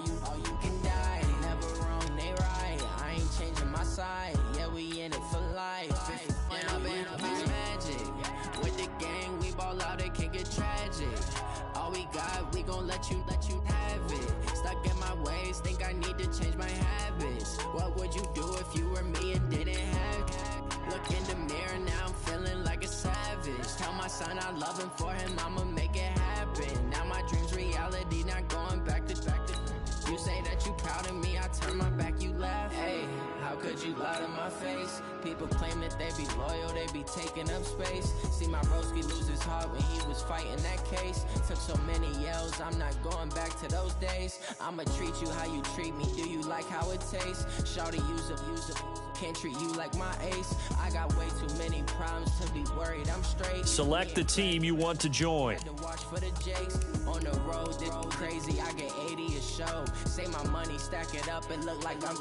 all you can die. Never wrong, they right. I ain't changing my side. Yeah, we in it for life. And I've been magic. With the gang, we ball out, it can get tragic. All we got, we gon' let you have it. Stuck in my ways, think I need to change my habits. What would you do if you were me and didn't have it? Look in the mirror, now I'm feeling like a savage. Tell my son I love him, for him I'ma make it happen. Now my dream's reality, not going back to you say that you proud of me, I turn my back, you laugh. Hey, how could you lie to my face? People claim that they be loyal, they be taking up space. See my broski lose his heart when he was fighting that case. Took so many yells, I'm not going back to those days. I'ma treat you how you treat me, do you like how it tastes? Shawty, use a can't treat you like my ace. I got way too many problems to be worried, I'm straight. Select the team you want to join. To watch for the Jakes on the road, this crazy, I get 80 a show. Say my money, stack it up, it look like I'm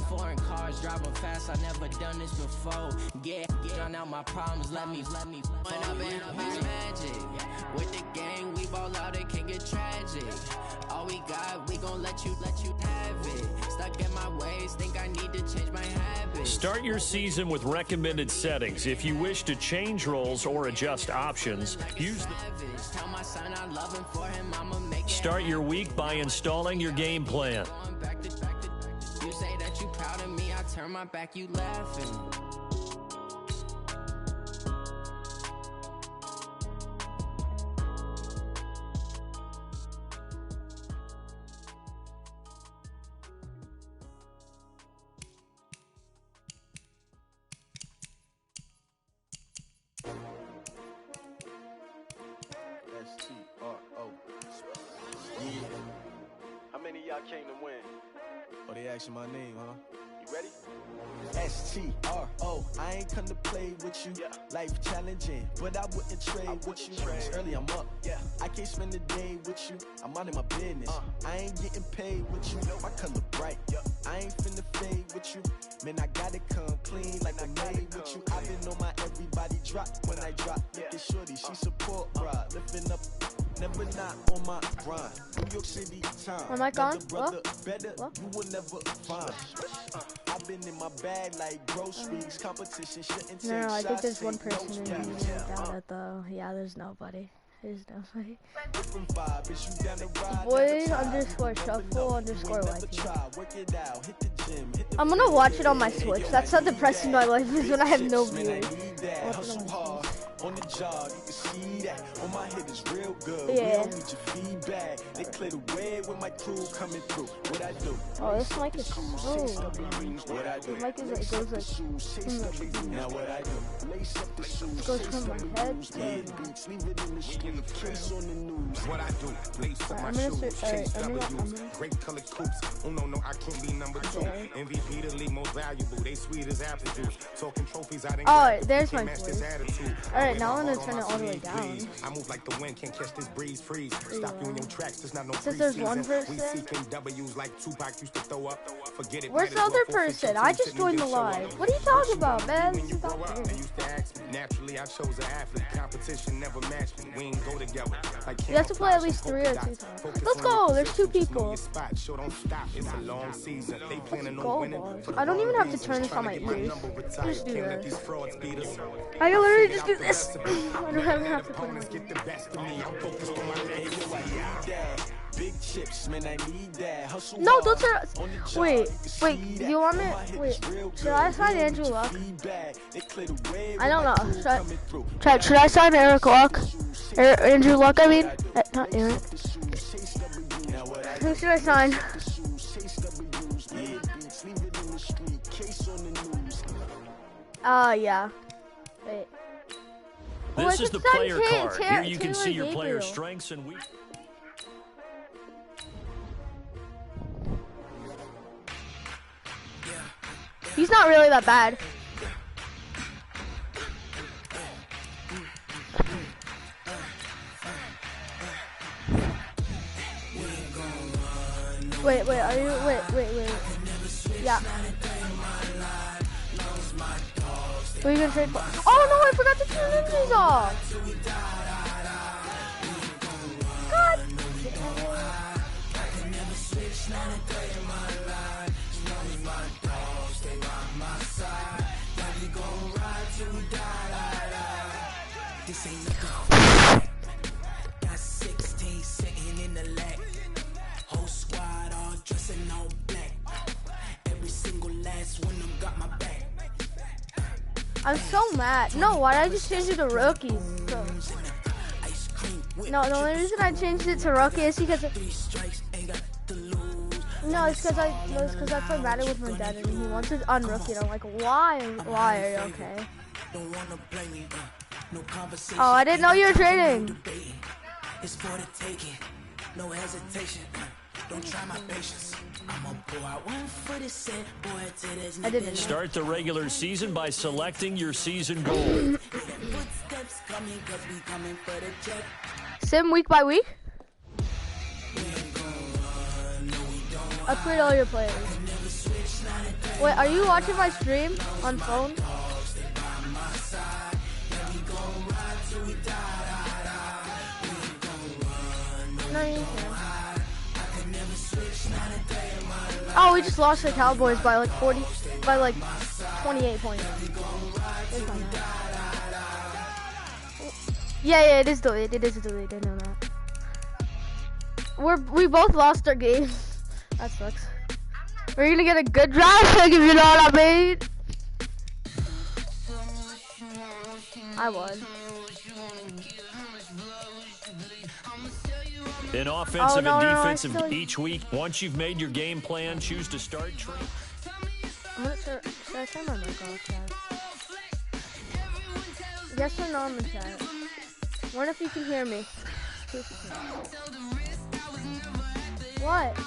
foreign cars, driving fast, I never done this before. Get drown out my problems, let me when I've been magic. With the gang, we ball out, it can get tragic. All we got, we gon' let you have it. Stuck in my ways, think I need to change my habits. Start your season with recommended settings. If you wish to change roles or adjust options, use the... Tell my son I love him, for him I'ma make it. Start your week by installing your game plan. You say that you proud of me, I turn my back, you laughing. S-T-R-O. Yeah. How many of y'all came to win? Oh, they asking my name, huh? You ready? S-T-R-O. I ain't come to play with you. Yeah. Life challenging, but I wouldn't trade with you. It's early, I'm up. Yeah. I can't spend the day with you. I'm minding my business. I ain't getting paid with you. My color bright. Yeah. I ain't finna fade with you. Man, I gotta come clean like I made with you. I've been on my everybody drop when I drop. Look at shorty, she support, bruh. Lifting up. Never not on my grind. New York City time. Am I gone? Brother, better, you will never find. I've been in my bag like groceries. Competition shouldn't take No, I think shots, there's one no person in shots. here down at the. Yeah, there's nobody. There's nobody. Different vibe, is you down the ride, Boys never underscore try, shuffle never underscore know, you ain't YT. never try. Work it out, hit the gym, hit the I'm gonna watch it on my Switch. That's how depressing my life is when I have no viewers. Hustle hard on the job, you can see that. On my hit is real good. Yeah. We don't need your feedback. They clear the way when my crew coming through. What I do? Oh, this mic is cool. What I do? The mic is like goes like Now what I do? Lace up the shoes, goes from my head to. beats, leave it in the street, kiss on the news. What I do, lace up my I'm gonna shoes, sit- chase alright, I'm W's, gonna- great colored coops. Oh no, I can't be number two. Okay. MVP the league most valuable, they sweet as apple juice. Talking trophies, I didn't Alright, grab it. there's Can't my match voice. this attitude. Alright, now I'm Hard gonna turn on it my all the way sleeve, down. please. I move like the wind, can't catch this breeze, freeze. Stop you in your tracks, there's not no Since there's one preseason. We person- seeking W's like Tupac used to throw up. Forget it. Where's might the as well other forfeit person? your I team, just shouldn't joined the even show up. live. What are you talking about, man? When This you is grow not up, fair. they used to ask me. Naturally, I chose an athlete. Competition never matched me. We ain't go together. Like You have to play at least 3 or 2 times. Let's go. There's 2 people. Sure, don't stop. It's a long season. They planning Go, on winning. boys. for the I don't even wrong have to turn reasons. this on my Trying to get ears. number retired. Just do Can't let this. these frauds beat us. I can literally just do this. I don't have to put it Opponents on. get the best of me. I'm focused on my legs. Big chips, man, I need that. Hustle No, hard don't turn. on the job, Wait, you can see wait. Do that. you want On me? my hit Wait. is real Should good. I We sign don't Andrew need your Luck? feedback. They clear the way I don't when my know. crew Should I- coming through. Should I sign Eric Luck? Andrew Luck, I mean. Not Eric. Now what I Who should I sign? Yeah. Wait. Oh, I This is could the sign player card. Here you can Taylor see your Gabriel. player's strengths and weaknesses. He's not really that bad. Wait, are you, wait. Yeah. Who are you gonna trade for? Oh no, I forgot to turn injuries off. God. Got 16 sitting in the leg. Whole squad all dressing all black. Every single last one of them got my back. I'm so mad. No, why did I just change it to rookie? So. No, the only reason I changed it to rookie is because it's because I play Madden with my dad and he wants it on rookie and I'm like, why are you okay? Oh, I didn't know you were trading. It's for the taking, no hesitation. Don't try my patience. I'm gonna pull out one for the set, boy, to this. I didn't know. Start the regular season by selecting your season goal. Footsteps coming 'cause we coming for the check. Sim week by week? Upgrade all your players. Wait, are you watching my stream on phone? No, you can't. Oh, we just lost the Cowboys by like 28 points. Yeah, it is delayed. It is delayed. I know that. We both lost our game. That sucks. We're gonna get a good draft pick if you know what I mean. I won. In offensive and defensive no, each week. Once you've made your game plan, choose to start. I'm gonna should I turn my mic off, chat? Yes or no in the chat? What if you can hear me? What?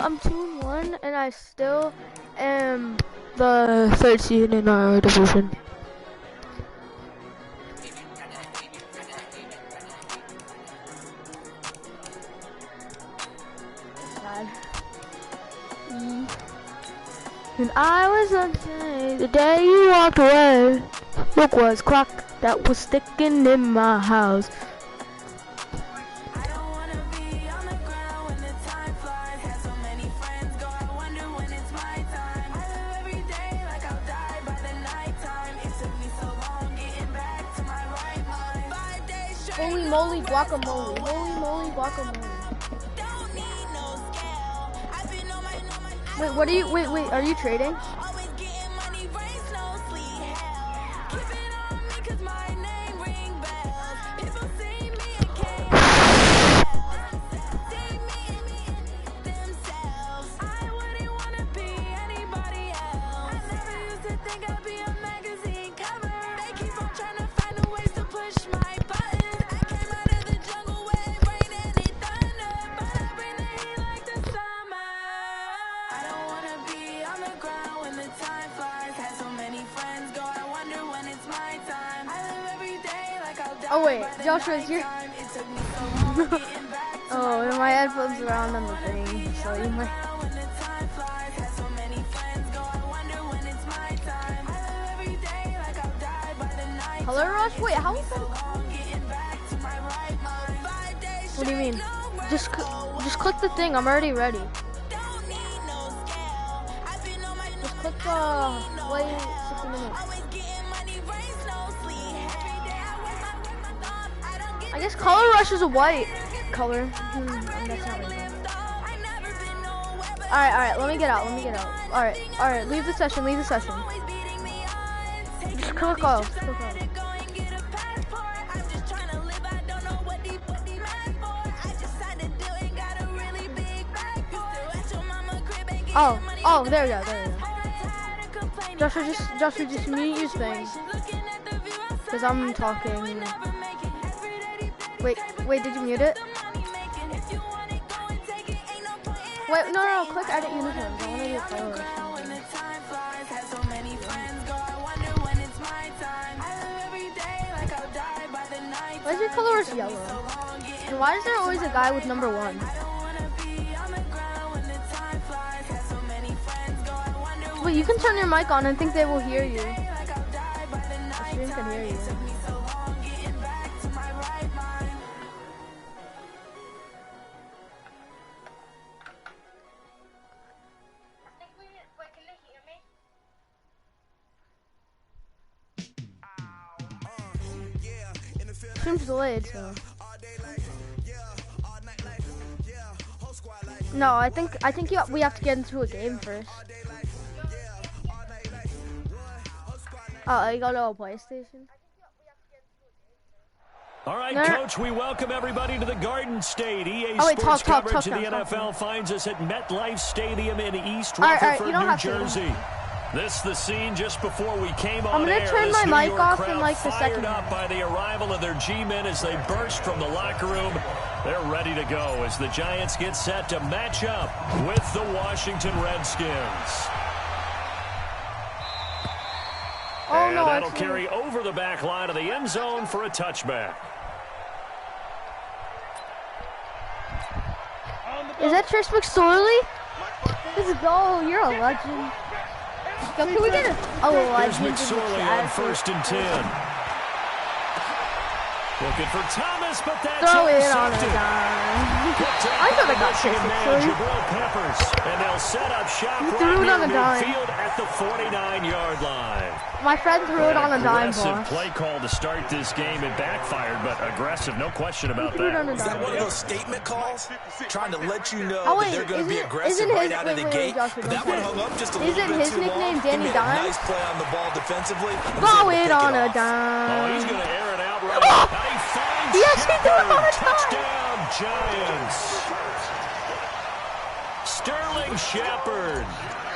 I'm 2-1, and I still am the 3rd seed in our division. And I was on the day you walked away. Look, was clock that was sticking in my house. Holy moly guacamole. Holy moly guacamole. Wait, what are you, wait, are you trading? Oh wait, Joshua's here. Oh, my headphones are on the thing, so you might. Color Rush? Wait, how is that? What do you mean? Just click the thing. I'm already ready. Just click wait 60 minutes. I guess Color Rush is a white color. That's not right. Alright, let me get out. Alright, leave the session. Just click off. Oh, there we go. Joshua, just mute your thing. Because I'm talking. Wait, did you mute it? Wait, no, click edit uniforms. I want to do Color Rush. Why is your Color Rush yellow? And why is there always a guy with number 1? But you can turn your mic on. I think they will hear you. The stream can hear you. Stream's delayed, so. No, I think we have to get into a game first. Oh, you go to a PlayStation? All right, Coach, we welcome everybody to the Garden State. EA Sports coverage of the NFL finds us at MetLife Stadium in East Rutherford, New Jersey. This is the scene just before we came on air. I'm going to turn my mic off in like the second. Fired up by the arrival of their G-men as they burst from the locker room. They're ready to go as the Giants get set to match up with the Washington Redskins. And that'll carry over the back line of the end zone for a touchback. Is that Trish McSorley? Let's go. You're a legend. Yo, can we get a legend? Here's McSorley on 1st and 10. Looking for Thomas, but that's throw it on a dime. I thought I got Trish McSorley. And they'll set up shop right near midfield at the 49-yard line. My friend threw it on a dime, boss. Aggressive play call to start this game. It backfired, but aggressive, no question about that. Is that one of those statement calls? Trying to let you know that they're going to be aggressive right out of the gate. That one hung up just a little bit too long. Isn't his nickname Danny Dime? Nice play on the ball defensively. Throw it on a dime. Oh, he's going to air it out right now. He actually threw it on a dime. Touchdown, Giants. Sterling Shepard.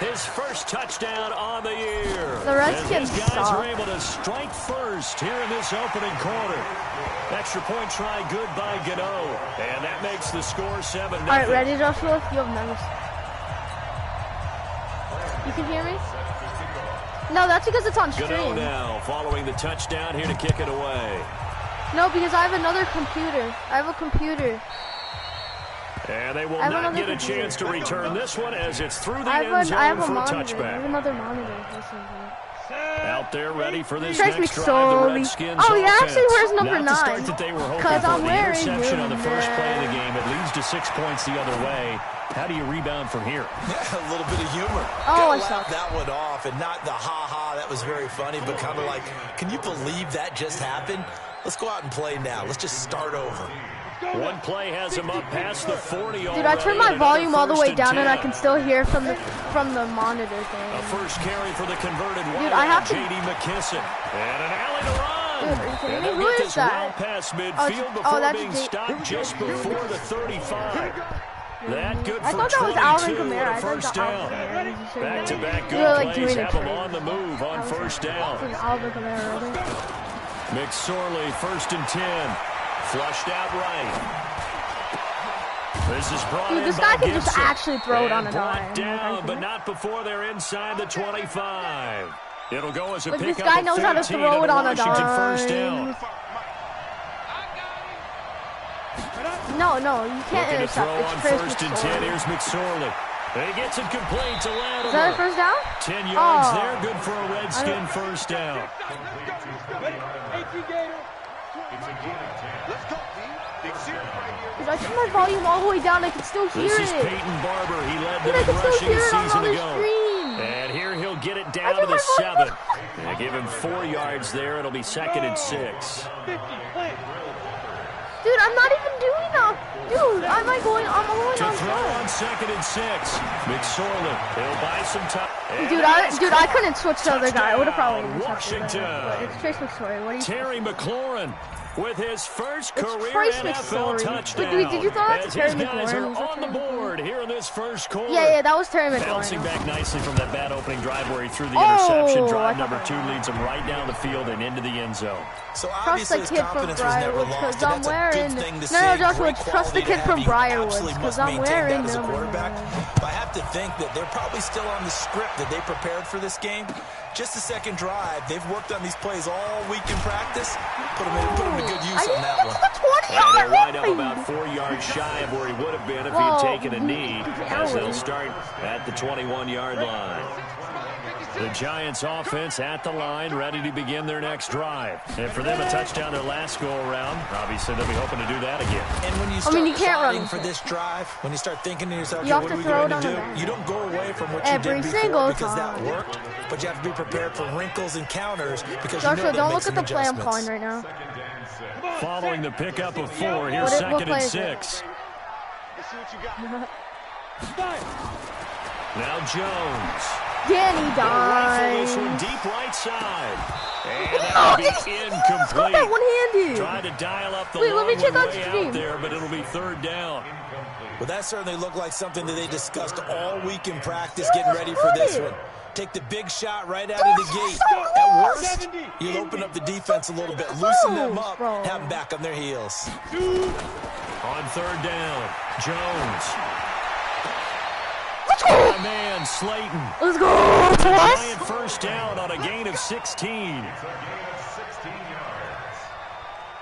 His first touchdown on the year. The Redskins guys are able to strike first here in this opening quarter. Extra point try good by Gano. And that makes the score 7-0. All right, ready, Joshua? You have numbers. You can hear me? No, that's because it's on stream. Gano now following the touchdown here to kick it away. No, because I have another computer. I have a computer. And they will not get a chance to return this one as it's through the end zone for a touchback. I have another monitor. Out there ready for this Trish next drive, the Redskins he actually wears number 9. Not the start that they were hoping for. The interception on the first play of the game. It leads to 6 points the other way. How do you rebound from here? Yeah, a little bit of humor. Oh, I saw that one off, and not the ha-ha, that was very funny, but kind of like, can you believe that just happened? Let's go out and play now. Let's just start over. One play has him up past the 40. Dude, I turned my volume all the way down and I can still hear from the monitor thing. A first carry for the converted Dude, I have to. J.D. McKissick. And an alley to run. Dude, are you kidding me? Who is that? Well past midfield before being stopped just before the 35. That good for 22 and a first down. Back-to-back good plays have him on the move on first down. McSorley, 1st and 10. Flushed out right. This is brought in this by guy can Gibson. just actually throw it on a dime. Down, but not before they're inside the 25. It'll go as a pickup. This guy knows how to throw it on a dime. First down. No, you can't intercept. It's first and 10. Here's McSorley. He gets it complete to Latimer. Is that a first down? 10 yards there. Good for a Redskin first down. Dude, I turned my volume all the way down. I can still hear it. This is Peyton Barber. He led them in rushing a season ago. And here he'll get it down to the 7. They give him 4 yards there. It'll be 2nd and 6. Dude, I'm not even doing that. Dude, I'm going on to throw on 2nd and 6. McSorley, he'll buy some time. Dude, I couldn't switch to the other guy. I would have probably Washington. It's Trace McSorley. What do you Terry McLaurin with his first career NFL touchdown. Wait, did you throw that to Terry McLaurin? Guys are on the board here in this first quarter. Yeah, that was Terry McLaurin. Bouncing back nicely from that bad opening drive where he threw the interception. Drive number 2 leads him right down the field and into the end zone. So obviously his confidence was never lost. I'm wearing. No, Joshua, trust the kid from Briarwoods because I'm wearing them. I have to think that they're probably still on the script that they prepared for this game. Just the second drive. They've worked on these plays all week in practice. Put them to good use on that one. And they'll wind up about 4 yards shy of where he would have been if he had taken a knee, as they'll start at the 21-yard line. The Giants offense at the line, ready to begin their next drive. And for them, a touchdown their last go-around. Obviously, they'll be hoping to do that again. And when you start plotting for this drive, when you start thinking to yourself, what are we going to do? You don't go away from what you did before because that worked, but you have to be prepared for wrinkles and counters because Joshua, don't look at the play I'm calling right now. Following the pickup of 4, here's 2nd and 6. Now Jones. Danny died. Deep right side. And that'll be incomplete. That one-handed. Try to dial up the long way out there, but it'll be 3rd down. Well, that certainly looked like something that they discussed all week in practice, getting ready for this one. Take the big shot right out of the gate. At worst, you'll open up the defense a little bit, loosen them up, have them back on their heels. On 3rd down, Jones. Let's go! My man, Slayton. Let's go! Giant first down on a gain of 16.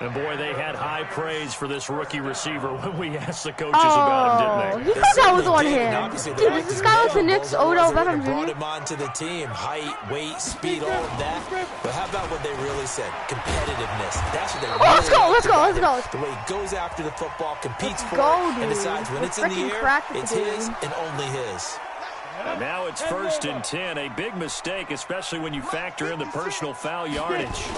And boy, they had high praise for this rookie receiver when we asked the coaches about him, didn't they? He thought that was one hand. Dude, this guy was the Knicks Odell Beckham Jr. Brought him onto the team. Height, weight, speed, all of that. But how about what they really said? Competitiveness. That's what they really let's go. The way he goes after the football, competes for it, and decides when it's in the air, it's his and only his. And now it's 1st and 10. A big mistake, especially when you factor in the personal foul yardage.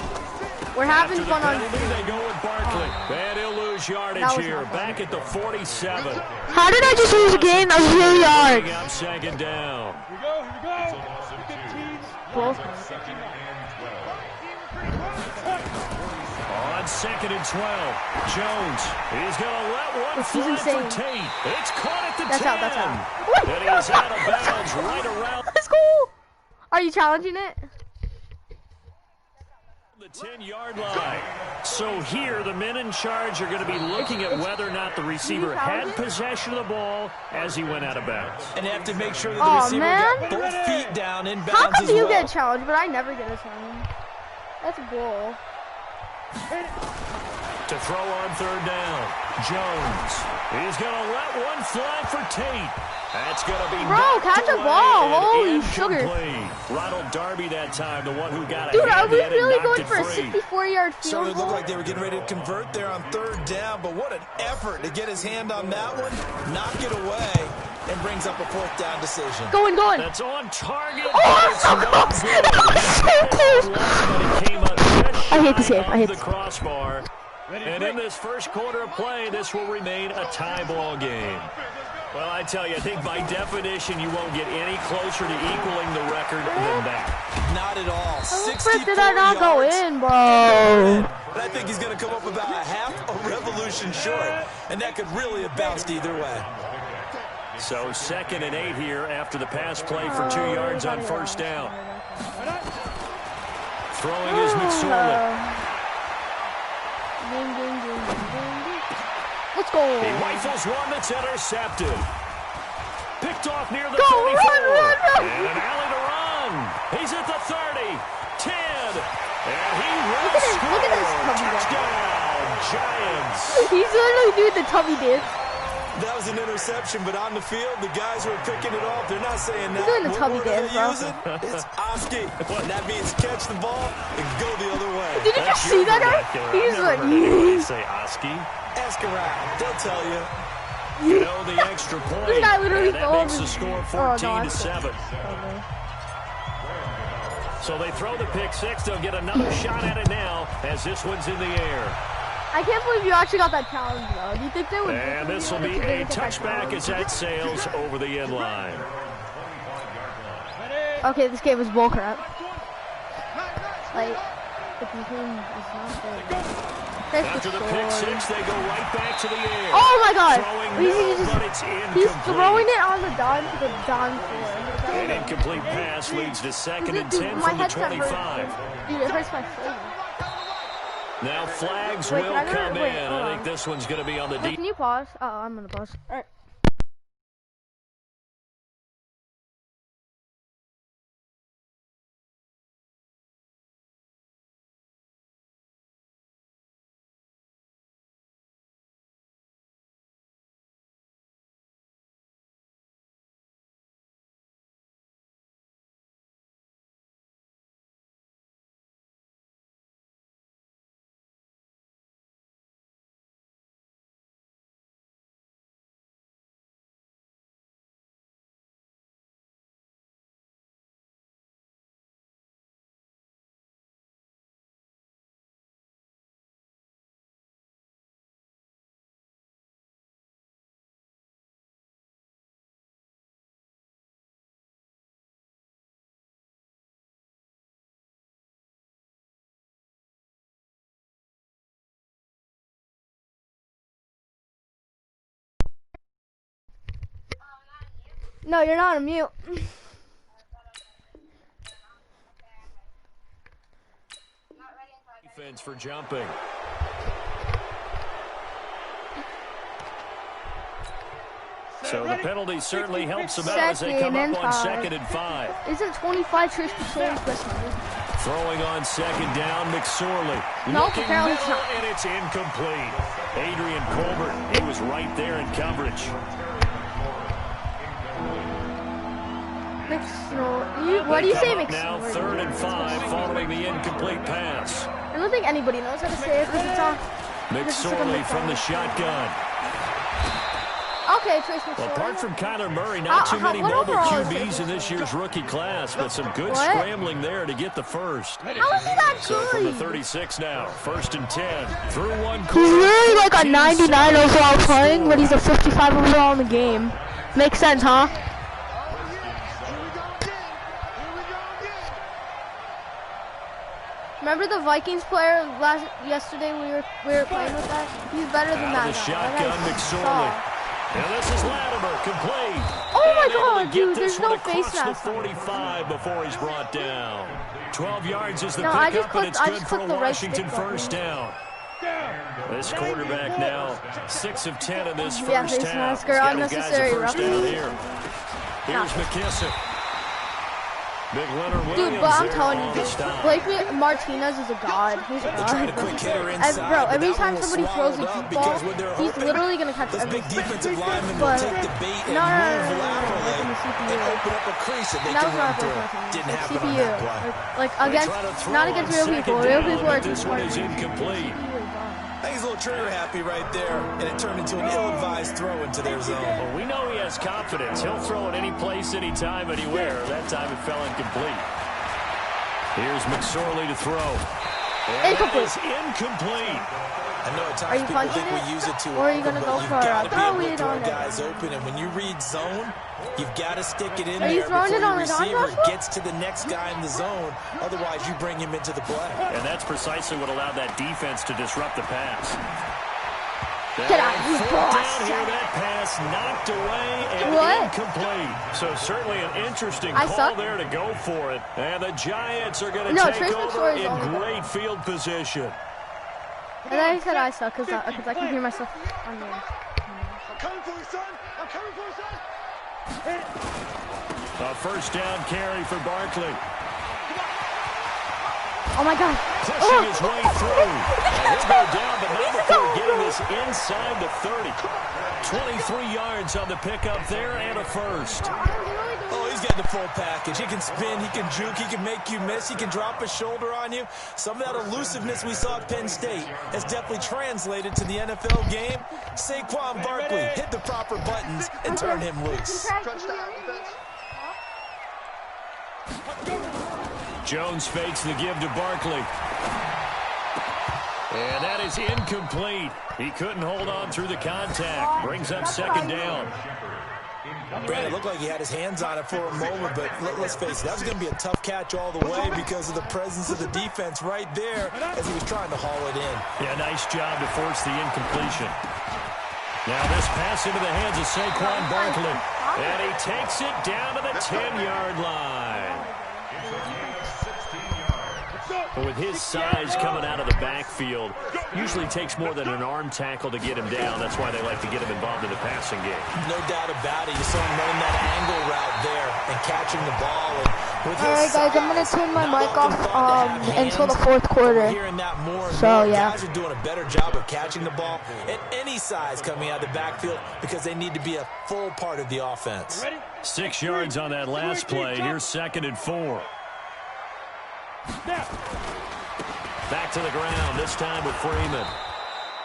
We're having fun on They go with Barkley. And he'll lose yardage here. Back at the 47. How did I just lose a game of 0 yards? Up 2nd down. On 2nd and 12. Jones. He's going to let one fly for Tate. It's caught at the 10. That's out. And he's out of bounds right around. Let's go. Are you challenging it? The 10-yard line. So here, the men in charge are going to be looking at whether or not the receiver had possession of the ball as he went out of bounds. And they have to make sure that the receiver got both feet down in bounds. How come you get challenged, but I never get a challenge? That's bull. To throw on 3rd down, Jones. He's going to let one fly for Tate. That's going to be catch a ball. Holy sugar. Ronald Darby that time, the one who got Dude, are we really going for a 64-yard field goal? So it looked like they were getting ready to convert there on 3rd down, but what an effort to get his hand on that one, knock it away, and brings up a 4th down decision. Going. That's on target. Oh, so close. I hate the save. I hate the crossbar. And in this first quarter of play, this will remain a tie ball game. Well, I tell you, I think by definition, you won't get any closer to equaling the record than that. Not at all. How did I not go in, bro? But I think he's going to come up about a half a revolution short, and that could really have bounced either way. So 2nd and 8 here after the pass play for 2 yards on 1st down. Throwing is McSorley. Let's go. He rifles one that's intercepted. Picked off near the 34. Run. And an alley to run. He's at the 30. 10. And he will score. Look at this. Touchdown. Giants. He's literally doing the tummy dance. That was an interception, but on the field, the guys who are picking it off, they're not saying that. He's doing the tummy dance, bro. It's Oski. And that means catch the ball and go the other way. Did you just see that guy? He's like, you say Oski. Ask around. They'll tell you. You know the extra point. This guy literally and that makes the score 14-7. So they throw the pick six. They'll get another shot at it now as this one's in the air. I can't believe you actually got that challenge, though. Do you think they would? And this will be a touchback as that sails over the end line. Okay, this game is bullcrap. Like, the conclusion is not good. After the pick six, they go right back to the air. Oh my God! He's throwing it on the dime to the dime floor. An incomplete pass leads to 2nd and 10 from the 25. Dude, it hurts my shoulder. Now flags will come in. I think this one's going to be on the deep. Can you pause? Oh, I'm going to pause. All right. No, you're not on mute. Defense for jumping. So the penalty certainly helps them out as they come up on 2nd and 5. Isn't 25 Trish McSorley's best number? Throwing on 2nd down, McSorley. No, looking apparently it's not. And it's incomplete. Adrian Colbert, he was right there in coverage. What do you say, McSorley? Now 3rd and 5 following the incomplete pass. I don't think anybody knows how to say it because it's on. McSorley from the shotgun. Okay, Trace McSorley. Well, apart from Kyler Murray, not too many mobile QBs in this year's rookie class, but some good scrambling there to get the first. How is he that good? So from the 36 now, 1st and 10, through one quarter. He's really like a 99 overall playing, but he's a 55 overall in the game. Makes sense, huh? Remember the Vikings player yesterday we were playing with that? He's better than that. The shotgun, McSorley. And this is Latimer, complete. Oh my God, dude, there's no face mask. The 45 before he's brought down. 12 yards is the pickup, and it's good for a Washington first down. This quarterback now 6 of 10 in this first half. Unnecessary roughing. Here's McKissick. Big Leonard Williams. Dude, but I'm telling you, Blake Martinez is a god. He's a god. Bro, every time somebody throws a deep ball, he's literally gonna catch every defensive lineman will take the bait and move laterally and open up a crease that they can run through. Didn't happen on that play. Like against, not against real people. Real people are this one is incomplete. I think he's a little trigger happy right there, and it turned into an ill-advised throw into their zone. Well, we know he has confidence. He'll throw it any place, anytime, anywhere. That time it fell incomplete. Here's McSorley to throw. Incomplete. Incomplete. I know at times people think we use it to or are you gonna go for a throw it on guys open, and when you read zone, you've got to stick it in there before your receiver gets to the next guy in the zone. Otherwise, you bring him into the play. And that's precisely what allowed that defense to disrupt the pass. Get out of here, boss. Down here, that pass knocked away and incomplete. So certainly an interesting call there to go for it. And the Giants are going to take over in great field position. And then he said I suck because I can hear myself on the end. I'm coming for you, son. I'm coming for you, son. A first down carry for Barkley. Oh my God. Pushing his way through. And he'll go down, but not before getting this inside the 30. 23 yards on the pickup there and a first. Oh, he's got the full package. He can spin, he can juke, he can make you miss, he can drop a shoulder on you. Some of that elusiveness we saw at Penn State has definitely translated to the NFL game. Saquon Barkley hit the proper buttons and turned him loose. Jones fakes the give to Barkley. And that is incomplete. He couldn't hold on through the contact. Brings up second down. Brandon, it looked like he had his hands on it for a moment, but let's face it, that was going to be a tough catch all the way because of the presence of the defense right there as he was trying to haul it in. Yeah, nice job to force the incompletion. Now this pass into the hands of Saquon Barkley. And he takes it down to the 10-yard line. But with his size coming out of the backfield, usually takes more than an arm tackle to get him down. That's why they like to get him involved in the passing game. No doubt about it. You saw him running that angle route there and catching the ball. And with all right, guys, I'm going to turn my mic off until the fourth quarter. Hearing that more and so, more. yeah. Guys are doing a better job of catching the ball at any size coming out of the backfield because they need to be a full part of the offense. 6 yards on that last play. Here's 2nd and 4. Back to the ground, this time with Freeman.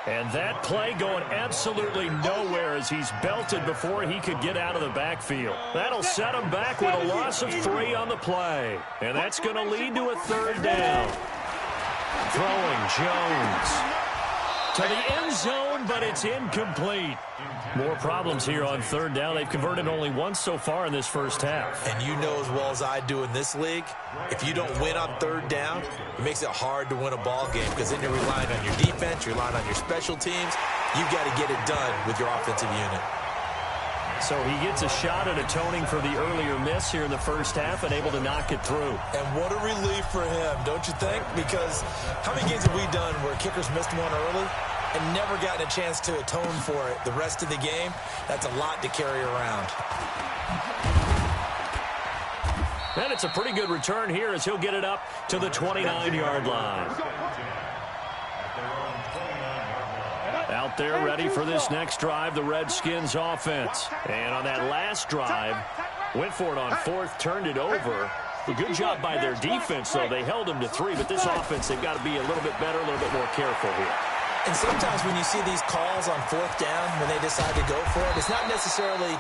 And that play going absolutely nowhere as he's belted before he could get out of the backfield. That'll set him back with a loss of 3 on the play. And that's going to lead to a 3rd down. Throwing Jones to the end zone, but it's incomplete. More problems here on 3rd down. They've converted only once so far in this first half. And you know as well as I do in this league, if you don't win on 3rd down, it makes it hard to win a ball game because then you're relying on your defense, you're relying on your special teams. You've got to get it done with your offensive unit. So he gets a shot at atoning for the earlier miss here in the first half and able to knock it through. And what a relief for him, don't you think? Because how many games have we done where kickers missed one early and never gotten a chance to atone for it the rest of the game? That's a lot to carry around. And it's a pretty good return here as he'll get it up to the 29-yard line. Out there ready for this next drive, the Redskins offense. And on that last drive, went for it on 4th, turned it over. A good job by their defense, though. They held them to 3, but this offense, they've got to be a little bit better, a little bit more careful here. And sometimes when you see these calls on 4th down, when they decide to go for it, it's not necessarily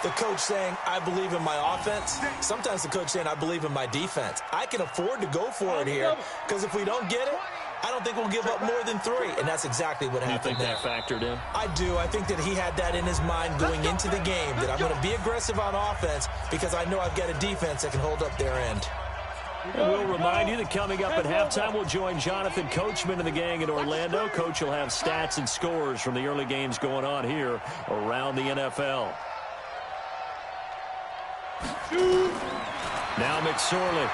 the coach saying, I believe in my offense. Sometimes the coach saying, I believe in my defense. I can afford to go for it here because if we don't get it, I don't think we'll give up more than 3. And that's exactly what happened there. You think that factored in? I do. I think that he had that in his mind going into the game, that I'm going to be aggressive on offense because I know I've got a defense that can hold up their end. And we'll remind you that coming up at halftime, we'll join Jonathan Coachman and the gang in Orlando. Coach will have stats and scores from the early games going on here around the NFL. Now McSorley.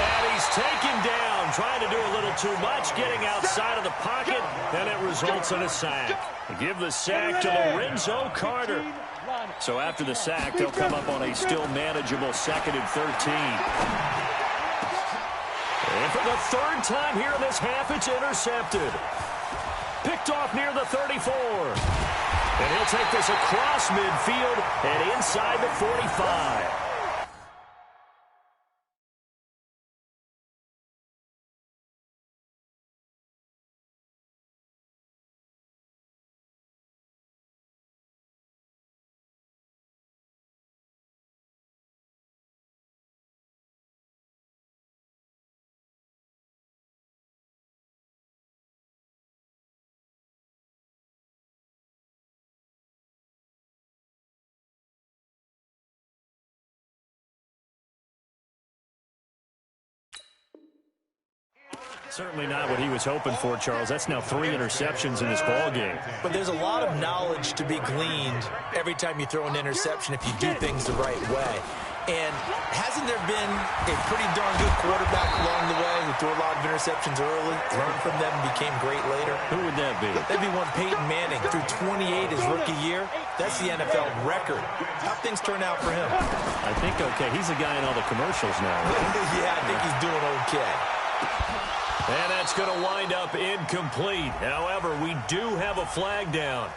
And he's taken down, trying to do a little too much, getting outside of the pocket, and it results in a sack. Give the sack to Lorenzo Carter. So after the sack, they'll come up on a still manageable 2nd and 13. And for the 3rd time here in this half, it's intercepted. Picked off near the 34. And he'll take this across midfield and inside the 45. Certainly not what he was hoping for, Charles. That's now 3 interceptions in this ball game. But there's a lot of knowledge to be gleaned every time you throw an interception if you do things the right way. And hasn't there been a pretty darn good quarterback along the way who threw a lot of interceptions early, learned from them, and became great later? Who would that be? That'd be one Peyton Manning. Threw 28 his rookie year. That's the NFL record. How things turn out for him? I think okay. He's a guy in all the commercials now, right? Yeah, I think he's doing okay. And that's going to wind up incomplete. However, we do have a flag down.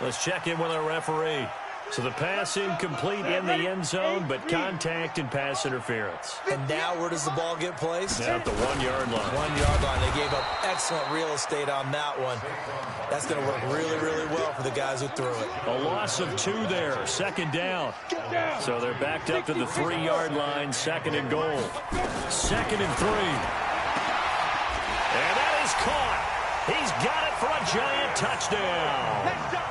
Let's check in with our referee. So the pass incomplete in the end zone, but contact and pass interference. And now where does the ball get placed? At the 1-yard line. 1-yard line. They gave up excellent real estate on that one. That's going to work really, really well for the guys who threw it. A loss of 2 there, 2nd down. So they're backed up to the 3-yard line, 2nd and goal. 2nd and 3. And that is caught. He's got it for a Giant touchdown.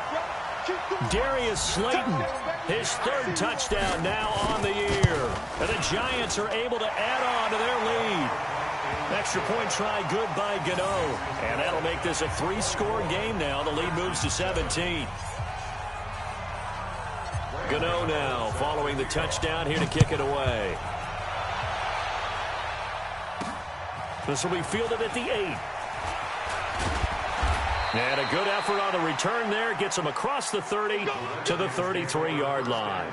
Darius Slayton, his 3rd touchdown now on the year. And the Giants are able to add on to their lead. Extra point try good by Gano. And that'll make this a 3-score game now. The lead moves to 17. Gano now following the touchdown here to kick it away. This will be fielded at the 8. And a good effort on the return there. Gets him across the 30 to the 33-yard line.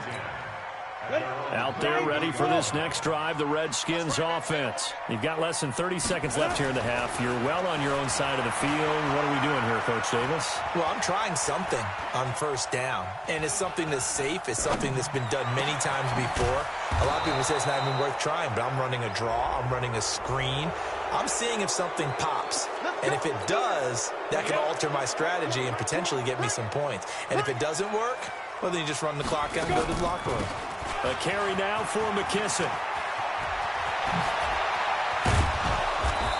Out there ready for this next drive, the Redskins offense. You've got less than 30 seconds left here in the half. You're well on your own side of the field. What are we doing here, Coach Davis? Well, I'm trying something on 1st down. And it's something that's safe. It's something that's been done many times before. A lot of people say it's not even worth trying, but I'm running a draw. I'm running a screen. I'm seeing if something pops. And if it does, that can alter my strategy and potentially get me some points. And if it doesn't work, well, then you just run the clock out and go to the locker room. A carry now for McKissick.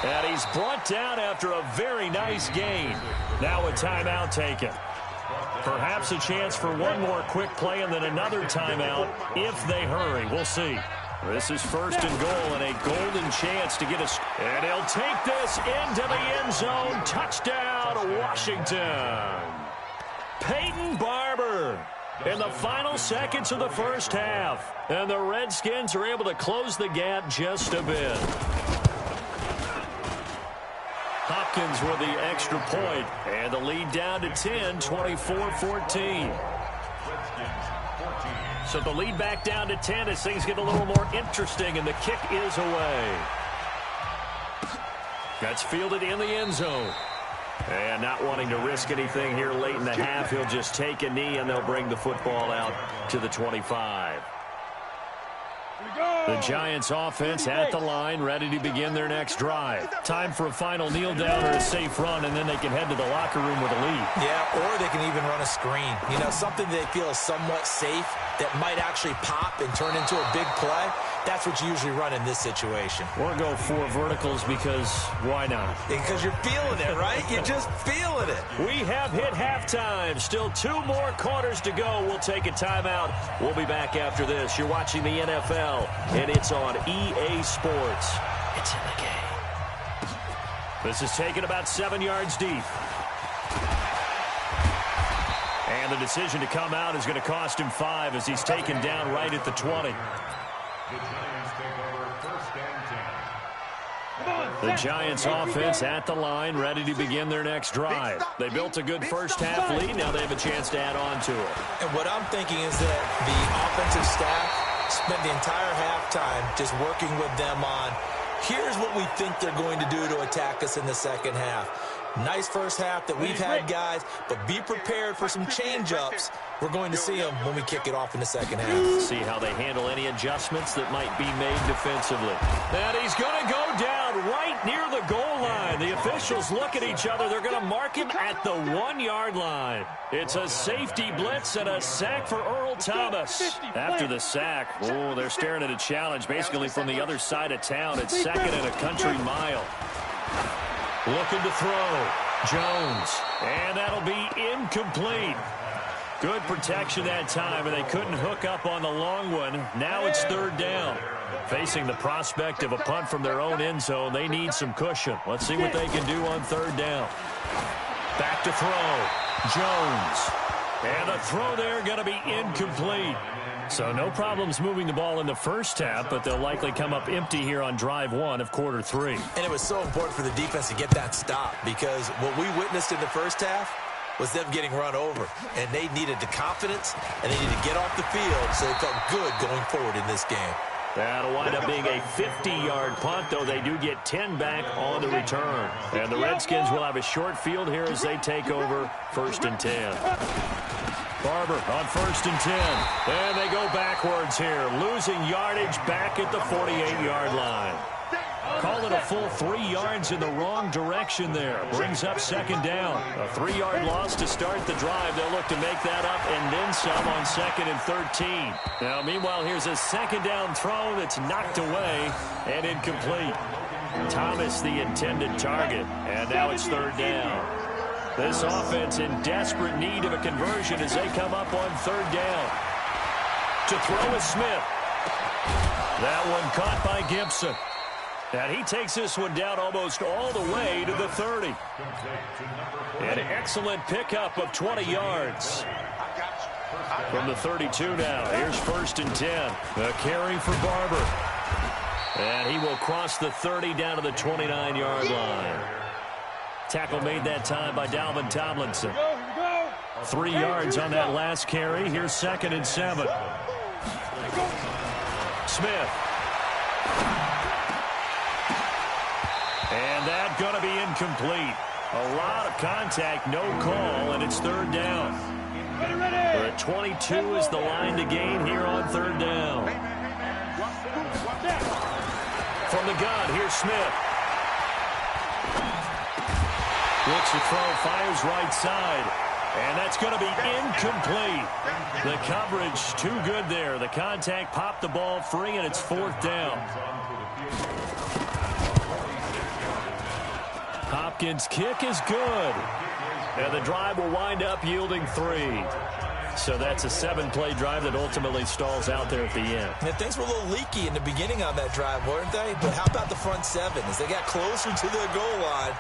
And he's brought down after a very nice gain. Now a timeout taken. Perhaps a chance for one more quick play and then another timeout if they hurry. We'll see. This is 1st and goal and a golden chance to get a... And he'll take this into the end zone. Touchdown, Washington. Peyton Barber in the final seconds of the 1st half. And the Redskins are able to close the gap just a bit. Hopkins with the extra point. And the lead down to 10, 24-14. So the lead back down to 10 as things get a little more interesting, and the kick is away. That's fielded in the end zone. And not wanting to risk anything here late in the half, he'll just take a knee, and they'll bring the football out to the 25. The Giants offense at the line, ready to begin their next drive. Time for a final kneel down or a safe run, and then they can head to the locker room with a lead. Yeah, or they can even run a screen. You know, something they feel is somewhat safe that might actually pop and turn into a big play. That's what you usually run in this situation. Or go 4 verticals because why not? Because you're feeling it, right? You're just feeling it. We have hit halftime. Still 2 more quarters to go. We'll take a timeout. We'll be back after this. You're watching the NFL, and it's on EA Sports. It's in the game. This is taken about 7 yards deep. And the decision to come out is going to cost him 5 as he's taken down right at the 20. The Giants offense at the line, ready to begin their next drive. They built a good 1st half lead. Now they have a chance to add on to it. And what I'm thinking is that the offensive staff spent the entire halftime just working with them on, here's what we think they're going to do to attack us in the 2nd half. Nice 1st half that we've had, guys, but be prepared for some change-ups. We're going to see them when we kick it off in the 2nd half. See how they handle any adjustments that might be made defensively. And he's going to go down right near the goal line. The officials look at each other. They're going to mark him at the 1-yard line. It's a safety blitz and a sack for Earl Thomas. After the sack, they're staring at a challenge basically from the other side of town. It's 2nd and a country mile. Looking to throw. Jones. And that'll be incomplete. Good protection that time, and they couldn't hook up on the long one. Now it's 3rd down. Facing the prospect of a punt from their own end zone, they need some cushion. Let's see what they can do on 3rd down. Back to throw. Jones. And the throw there going to be incomplete. So no problems moving the ball in the first half, but they'll likely come up empty here on drive one of quarter three. And it was so important for the defense to get that stop, because what we witnessed in the first half was them getting run over. And they needed the confidence, and they needed to get off the field so they felt good going forward in this game. That'll wind up being a 50-yard punt, though they do get 10 back on the return. And the Redskins will have a short field here as they take over 1st and 10. Barber on 1st and 10. And they go backwards here, losing yardage back at the 48-yard line. Call it a full 3 yards in the wrong direction there. Brings up 2nd down. A 3-yard loss to start the drive. They'll look to make that up and then some on 2nd and 13. Now, meanwhile, here's a 2nd down throw that's knocked away and incomplete. Thomas, the intended target. And now it's 3rd down. This offense in desperate need of a conversion as they come up on 3rd down. To throw is Smith. That one caught by Gibson. And he takes this one down almost all the way to the 30. An excellent pickup of 20 yards. From the 32 now, here's 1st and 10. A carry for Barber. And he will cross the 30 down to the 29-yard line. Tackle made that time by Dalvin Tomlinson. 3 yards on that last carry. Here's 2nd and 7. Smith. And that's going to be incomplete. A lot of contact, no call, and it's 3rd down. We're at 22 is the line to gain here on 3rd down. From the gun, here's Smith. Looks to throw, fires right side. And that's going to be incomplete. The coverage too good there. The contact popped the ball free, and it's 4th down. Hopkins' kick is good. And the drive will wind up yielding 3. So that's a 7-play drive that ultimately stalls out there at the end. And things were a little leaky in the beginning on that drive, weren't they? But how about the front 7? As they got closer to the goal line,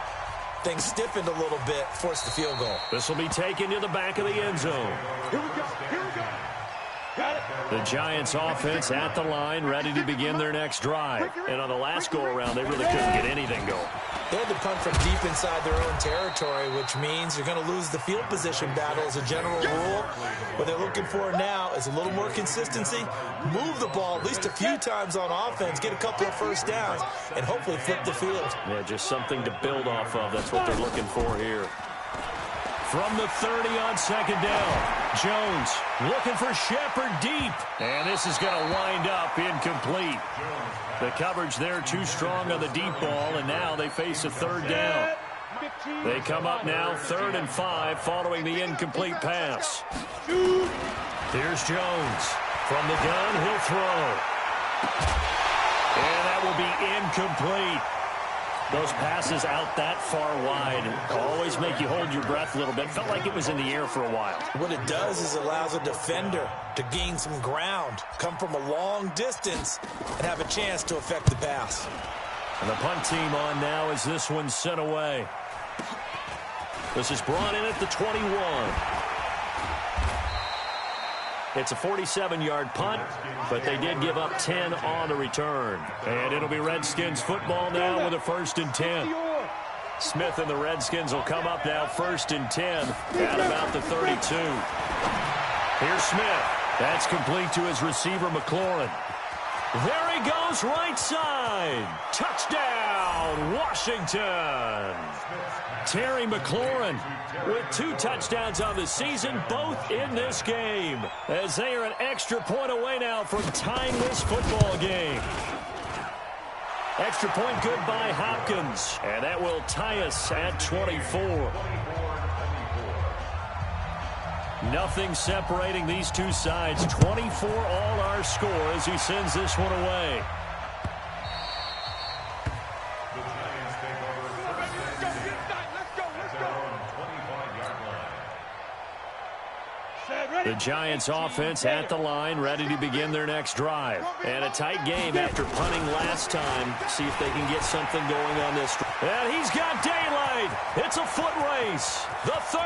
things stiffened a little bit, forced the field goal. This will be taken to the back of the end zone. Here we go. Got it. The Giants offense at the line, ready to begin their next drive. And on the last go-around, they really couldn't get anything going. They had to punt from deep inside their own territory, which means you're going to lose the field position battle as a general rule. What they're looking for now is a little more consistency, move the ball at least a few times on offense, get a couple of 1st downs, and hopefully flip the field. Yeah, just something to build off of. That's what they're looking for here. From the 30 on 2nd down, Jones looking for Shepard deep. And this is going to wind up incomplete. The coverage there too strong on the deep ball, and now they face a 3rd down. They come up now 3rd and 5 following the incomplete pass. Here's Jones. From the gun, he'll throw. And that will be incomplete. Those passes out that far wide always make you hold your breath a little bit. Felt like it was in the air for a while. What it does is it allows a defender to gain some ground, come from a long distance, and have a chance to affect the pass. And the punt team on now as this one's sent away. This is brought in at the 21. It's a 47-yard punt, but they did give up 10 on the return. And it'll be Redskins football now with a 1st and 10. Smith and the Redskins will come up now 1st and 10 at about the 32. Here's Smith. That's complete to his receiver, McLaurin. There he goes, right side. Touchdown, Washington. Terry McLaurin with 2 touchdowns on the season, both in this game, as they are an extra point away now from tying this football game. Extra point good by Hopkins, and that will tie us at 24. Nothing separating these two sides. 24 all our score as he sends this one away. The Giants offense at the line, ready to begin their next drive. And a tight game after punting last time. See if they can get something going on this. And he's got daylight. It's a foot race. The 30.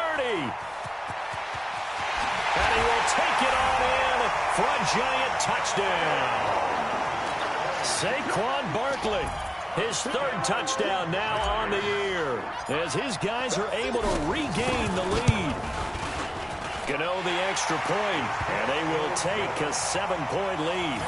And he will take it on in for a giant touchdown. Saquon Barkley, his 3rd touchdown now on the year, as his guys are able to regain the lead. Gano the extra point, and they will take a 7-point lead.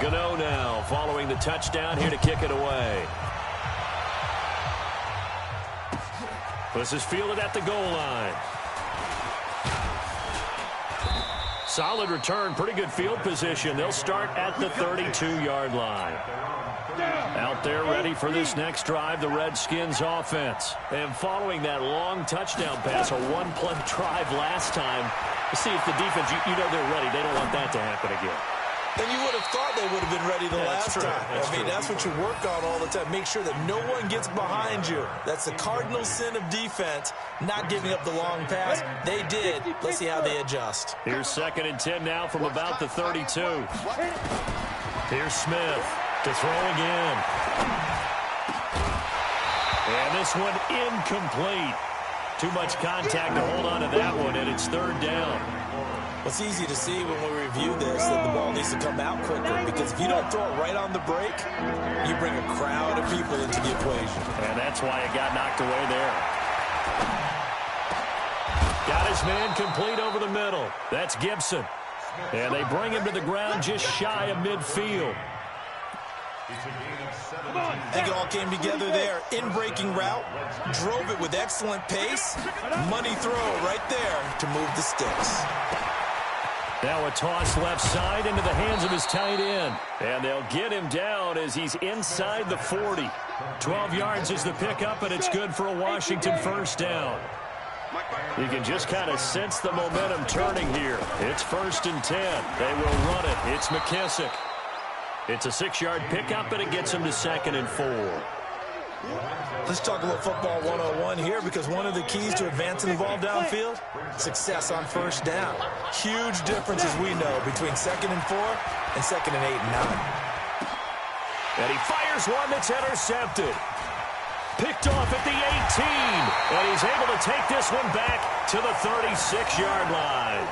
Gano now following the touchdown here to kick it away. This is fielded at the goal line. Solid return, pretty good field position. They'll start at the 32-yard line. Out there ready for this next drive, the Redskins offense. And following that long touchdown pass, a one-play drive last time, to see if the defense, you know they're ready. They don't want that to happen again. And you would have thought they would have been ready the last time. I mean, that's what you work on all the time. Make sure that no one gets behind you. That's the cardinal sin of defense, not giving up the long pass. They did. Let's see how they adjust. Here's 2nd and 10 now from about the 32. Here's Smith to throw again. And this one incomplete. Too much contact to hold on to that one, and it's 3rd down. It's easy to see when we review this that the ball needs to come out quicker, because if you don't throw it right on the break, you bring a crowd of people into the equation. And that's why it got knocked away there. Got his man complete over the middle. That's Gibson. And they bring him to the ground just shy of midfield. I think it all came together there. In-breaking route, drove it with excellent pace. Money throw right there to move the sticks. Now a toss left side into the hands of his tight end. And they'll get him down as he's inside the 40. 12 yards is the pickup, and it's good for a Washington 1st down. You can just kind of sense the momentum turning here. It's 1st and 10. They will run it. It's McKissick. It's a 6-yard pickup, and it gets him to 2nd and 4. Let's talk a little football 101 here, because one of the keys to advancing the ball downfield, success on 1st down. Huge difference, as we know, between 2nd and 4 and 2nd and 8 and 9. And he fires one that's intercepted. Picked off at the 18. And he's able to take this one back to the 36-yard line.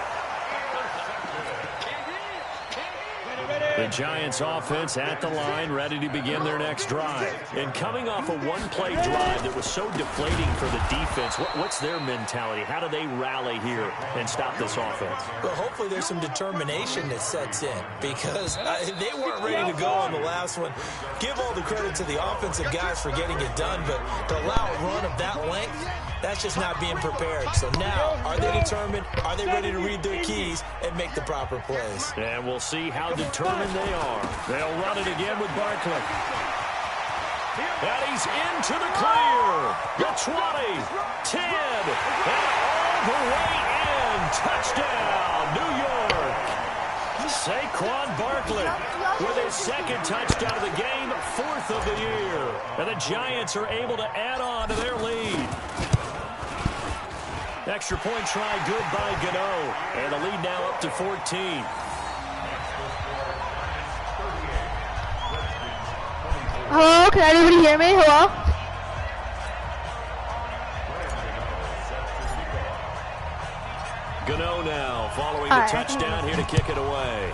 The Giants offense at the line, ready to begin their next drive. And coming off a one-play drive that was so deflating for the defense, what's their mentality? How do they rally here and stop this offense? Well, hopefully there's some determination that sets in, because they weren't ready to go on the last one. Give all the credit to the offensive guys for getting it done, but to allow a run of that length, that's just not being prepared. So now, are they determined? Are they ready to read their keys and make the proper plays? And we'll see how determined they are. They'll run it again with Barkley. And he's into the clear. The 20, 10, and all the way in. Touchdown, New York. Saquon Barkley with his 2nd touchdown of the game, 4th of the year. And the Giants are able to add on to their lead. Extra point try good by Gano. And the lead now up to 14. Hello, can anybody hear me? Hello? Gano now following the touchdown here to kick it away.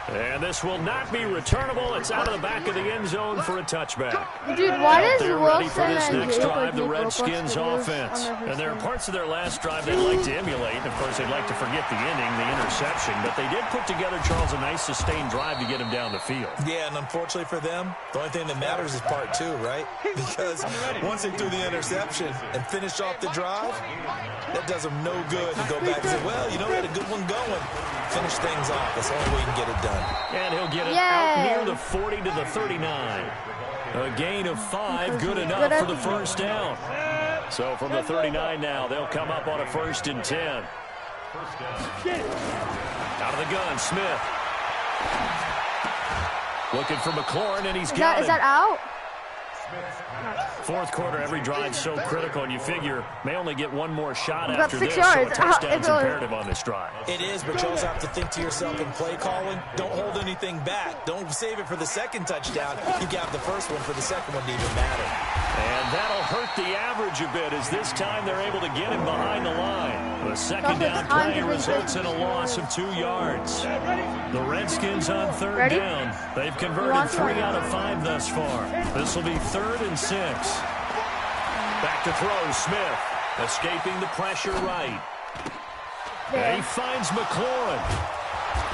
And this will not be returnable. It's out of the back of the end zone for a touchback. Dude, why does Wilson ready for this next drive, the Redskins offense. And there are parts of their last drive they'd like to emulate. Of course, they'd like to forget the inning, the interception. But they did put together, Charles, a nice sustained drive to get him down the field. Yeah, and unfortunately for them, the only thing that matters is part 2, right? Because once they threw the interception and finished off the drive, that does them no good to go back and say, well, you know, we had a good one going. Finish things off. That's the only way you can get it done. And he'll get it out near the 40 to the 39. A gain of 5, good enough for the 1st down. So from the 39 now, they'll come up on a 1st and 10. Out of the gun, Smith. Looking for McLaurin, and he's got it. Is that out? Fourth quarter, every drive's so critical, and you figure may only get one more shot after this, yards. so a touchdown's imperative on this drive. It is, but you also have to think to yourself in play calling, don't hold anything back. Don't save it for the second touchdown. You got the first one for the second one to even matter. And that'll hurt the average a bit as this time they're able to get him behind the line. The second down play results in a loss of 2 yards. The Redskins on third down. They've converted 3 out of 5 thus far. This will be 3rd and 6. Back to throw, Smith. Escaping the pressure right. And he finds McLaurin.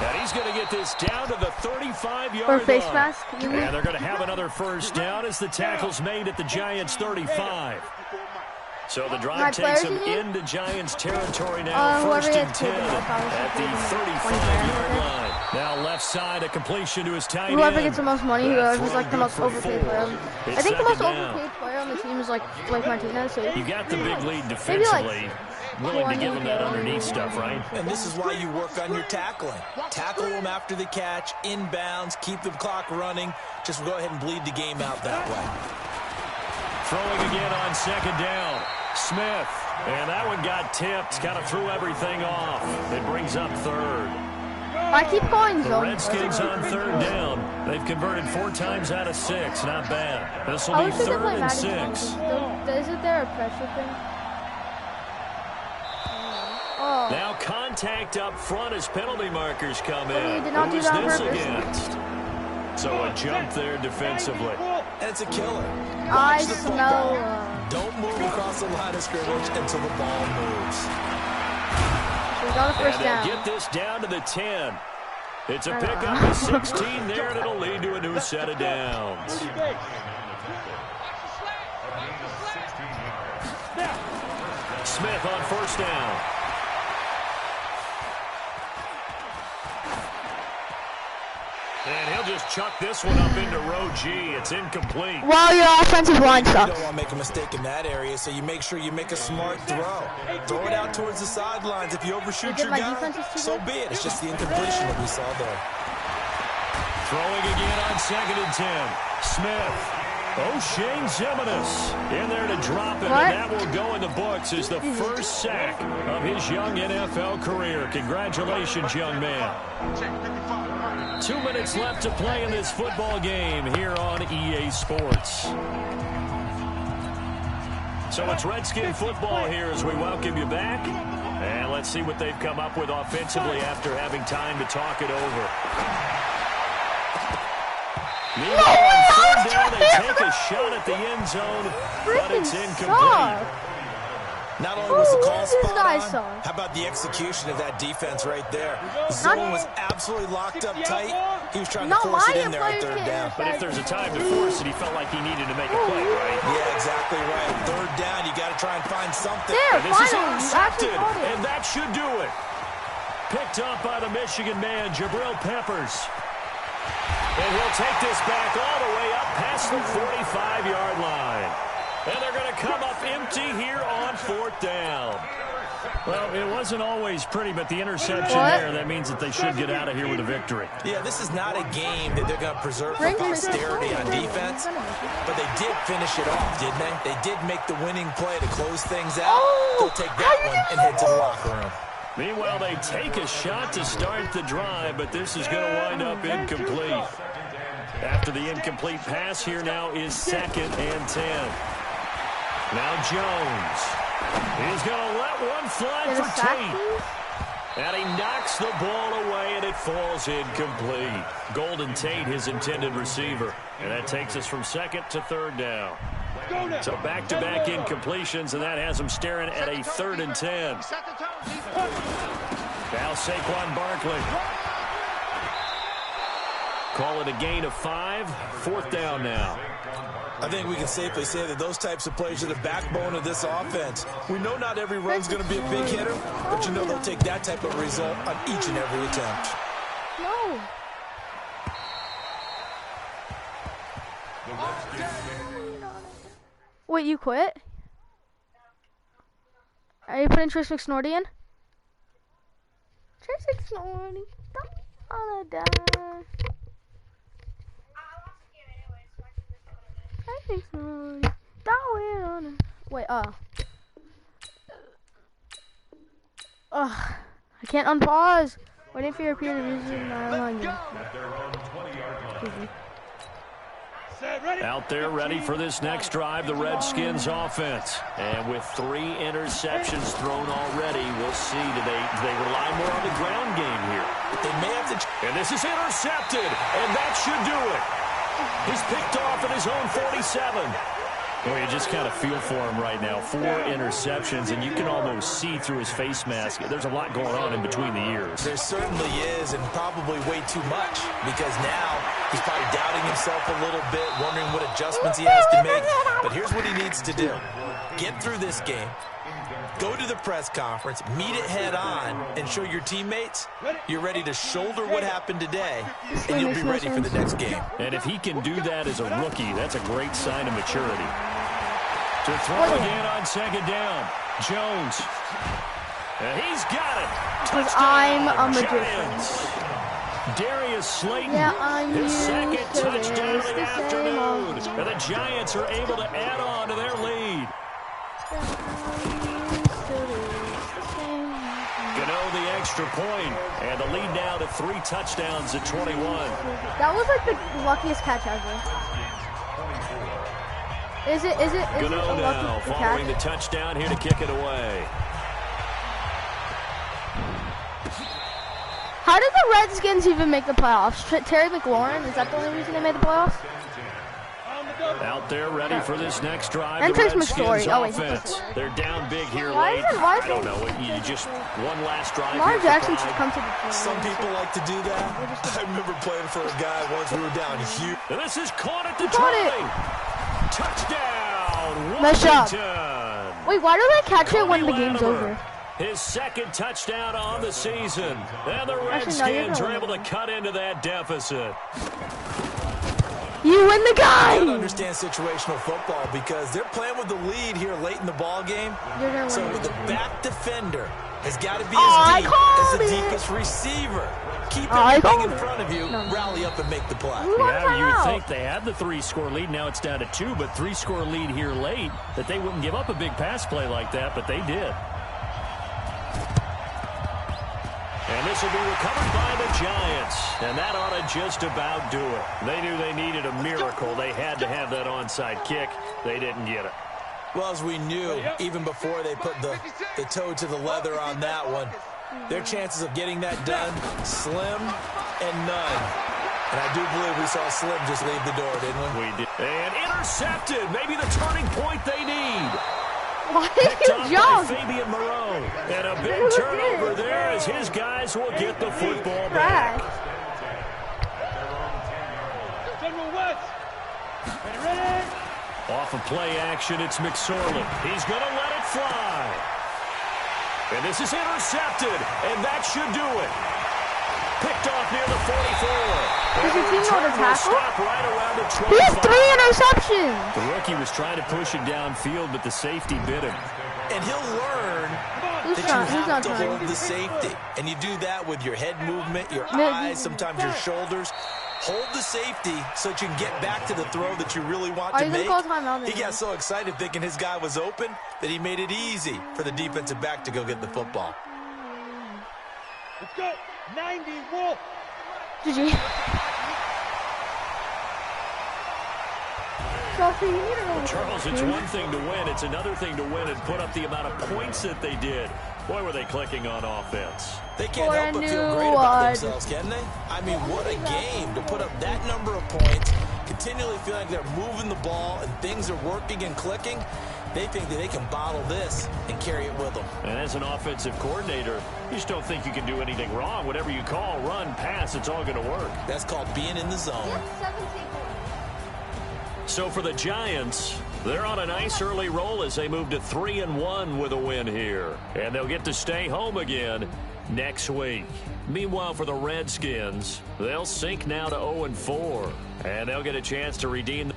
And he's going to get this down to the 35-yard line. And they're going to have another first down as the tackle's made at the Giants' 35. So the drive takes them into Giants territory now, 1st and 10 at the 35-yard line. Now left side, a completion to his tight end. Whoever gets the most money, whoever's like the most overpaid player. I think the most overpaid player on the team is like Martinez. So you got the big lead defensively. Willing to give him that underneath stuff, right? And this is why you work on your tackling. Tackle them after the catch, inbounds, keep the clock running. Just go ahead and bleed the game out that way. Throwing again on second down. Smith. And that one got tipped. Kind of threw everything off. It brings up 3rd. I keep going zone. The Redskins on 3rd down. They've converted 4 times out of 6. Not bad. This will be 3rd and 6. Isn't there a pressure thing? Oh. Now contact up front as penalty markers come in. Did not Who do is that this on against? So a jump there defensively. And it's a killer. I smell. Don't move across the line of scrimmage until the ball moves. We got a first down. Get this down to the 10. It's a pickup of 16 there, and it'll lead to a new set of downs. Smith on first down. And he'll just chuck this one up into row G. It's incomplete. Well, your offensive line sucks. You don't want to make a mistake in that area, so you make sure you make a smart throw. Throw it out towards the sidelines. If you overshoot your guy, so be it. It's just the incompletion that we saw there. Throwing again on 2nd and 10. Smith. O'Shane Ximines in there to drop it, and that will go in the books as the first sack of his young NFL career. Congratulations, young man. 2 minutes left to play in this football game here on EA Sports. So it's Redskin football here as we welcome you back. And let's see what they've come up with offensively after having time to talk it over. Meanwhile, on 3rd down, they take a shot at the end zone, but it's incomplete. Not only was the call spot on, how about the execution of that defense right there? Zone was absolutely locked up tight. He was trying to force it in there on 3rd down. But if there's a time to force it, he felt like he needed to make a play, right? Yeah, exactly right. 3rd down, you got to try and find something. And this is intercepted, and that should do it. Picked up by the Michigan man, Jabril Peppers. And he'll take this back all the way up past the 45-yard line. And they're going to come up empty here on 4th down. Well, it wasn't always pretty, but the interception there, that means that they should get out of here with a victory. Yeah, this is not a game that they're going to preserve for posterity on defense, but they did finish it off, didn't they? They did make the winning play to close things out. They'll take that one and head to the locker room. Meanwhile, they take a shot to start the drive, but this is going to wind up incomplete. After the incomplete pass, here now is 2nd and 10. Now Jones. He's going to let one fly for Tate. And he knocks the ball away, and it falls incomplete. Golden Tate, his intended receiver. And that takes us from 2nd to 3rd down. So back-to-back incompletions, and that has them staring at a 3rd and 10. Now Saquon Barkley. Call it a gain of 5. 4th down now. I think we can safely say that those types of plays are the backbone of this offense. We know not every run's going to be a big hitter, but you know they'll take that type of result on each and every attempt. No. Wait, you quit? Are you putting Trace McSnorty in? Trace McSnorty. Don't die. Wait, I can't unpause. Waiting for your peer to visit my line. Out there ready for this next drive, the Redskins offense. And with 3 interceptions thrown already, we'll see. Do they rely more on the ground game here? They may have to. And this is intercepted, and that should do it. He's picked off at his own 47. Well, you just kind of feel for him right now. 4 interceptions, and you can almost see through his face mask. There's a lot going on in between the ears. There certainly is, and probably way too much, because now he's probably doubting himself a little bit, wondering what adjustments he has to make. But here's what he needs to do. Get through this game. Go to the press conference, meet it head on, and show your teammates you're ready to shoulder what happened today, and you'll be ready for the next game. And if he can do that as a rookie, that's a great sign of maturity. To throw again on second down, Jones. And he's got it. Because I'm a magician. Darius Slayton, his second touchdown of the afternoon. And the Giants are able to add on to their lead. Gano the extra point, and the lead now to 3 touchdowns at 21. That was like the luckiest catch ever. Is it Gano now following the touchdown here to kick it away. How did the Redskins even make the playoffs? Terry McLaurin, is that the only reason they made the playoffs? Out there ready for this next drive. And the Redskins offense. They're down big here late. I don't know. You just one last drive. Lamar Jackson should come to the team. Some people like to do that. I remember playing for a guy once. We were down huge. And this is caught at the 20. Touchdown. Nice job. Wait, why do they catch it when the game's over? His second touchdown on the season. And the Redskins are able to cut into that deficit. You win the guy. You gotta understand situational football because they're playing with the lead here late in the ball game. So the back defender has got to be as deep as the deepest receiver. Keep everything in front of you, rally up and make the play. Yeah, you would think they had the 3-score lead. Now it's down to 2, but 3-score lead here late that they wouldn't give up a big pass play like that, but they did. And this will be recovered by the Giants. And that ought to just about do it. They knew they needed a miracle. They had to have that onside kick. They didn't get it. Well, as we knew, even before they put the toe to the leather on that one, their chances of getting that done, slim and none. And I do believe we saw Slim just leave the door, didn't we? We did. And intercepted. Maybe the turning point they need. Why did you jump? Fabian Moreau. And a big turnover there as his guys will get the football back. Off of play action, it's McSorley. He's going to let it fly. And this is intercepted, and that should do it. Picked off near the 44. Does your team know to tackle? Right around the 25. He has 3 interceptions. The rookie was trying to push it downfield, but the safety bit him. And he'll learn that you have to hold the safety. And you do that with your head movement, your eyes, sometimes your shoulders. Hold the safety so that you can get back to the throw that you really want to make. He got so excited thinking his guy was open that he made it easy for the defensive back to go get the football. Let's go. 90 Wolf. GG. Charles, it's one thing to win. It's another thing to win and put up the amount of points that they did. Boy, were they clicking on offense. They can't help but feel great about themselves, can they? I mean, what a game to put up that number of points, continually feel like they're moving the ball and things are working and clicking. They think that they can bottle this and carry it with them. And as an offensive coordinator, you just don't think you can do anything wrong. Whatever you call, run, pass, it's all going to work. That's called being in the zone. So for the Giants, they're on a nice early roll as they move to 3-1 with a win here. And they'll get to stay home again next week. Meanwhile, for the Redskins, they'll sink now to 0-4. And they'll get a chance to redeem the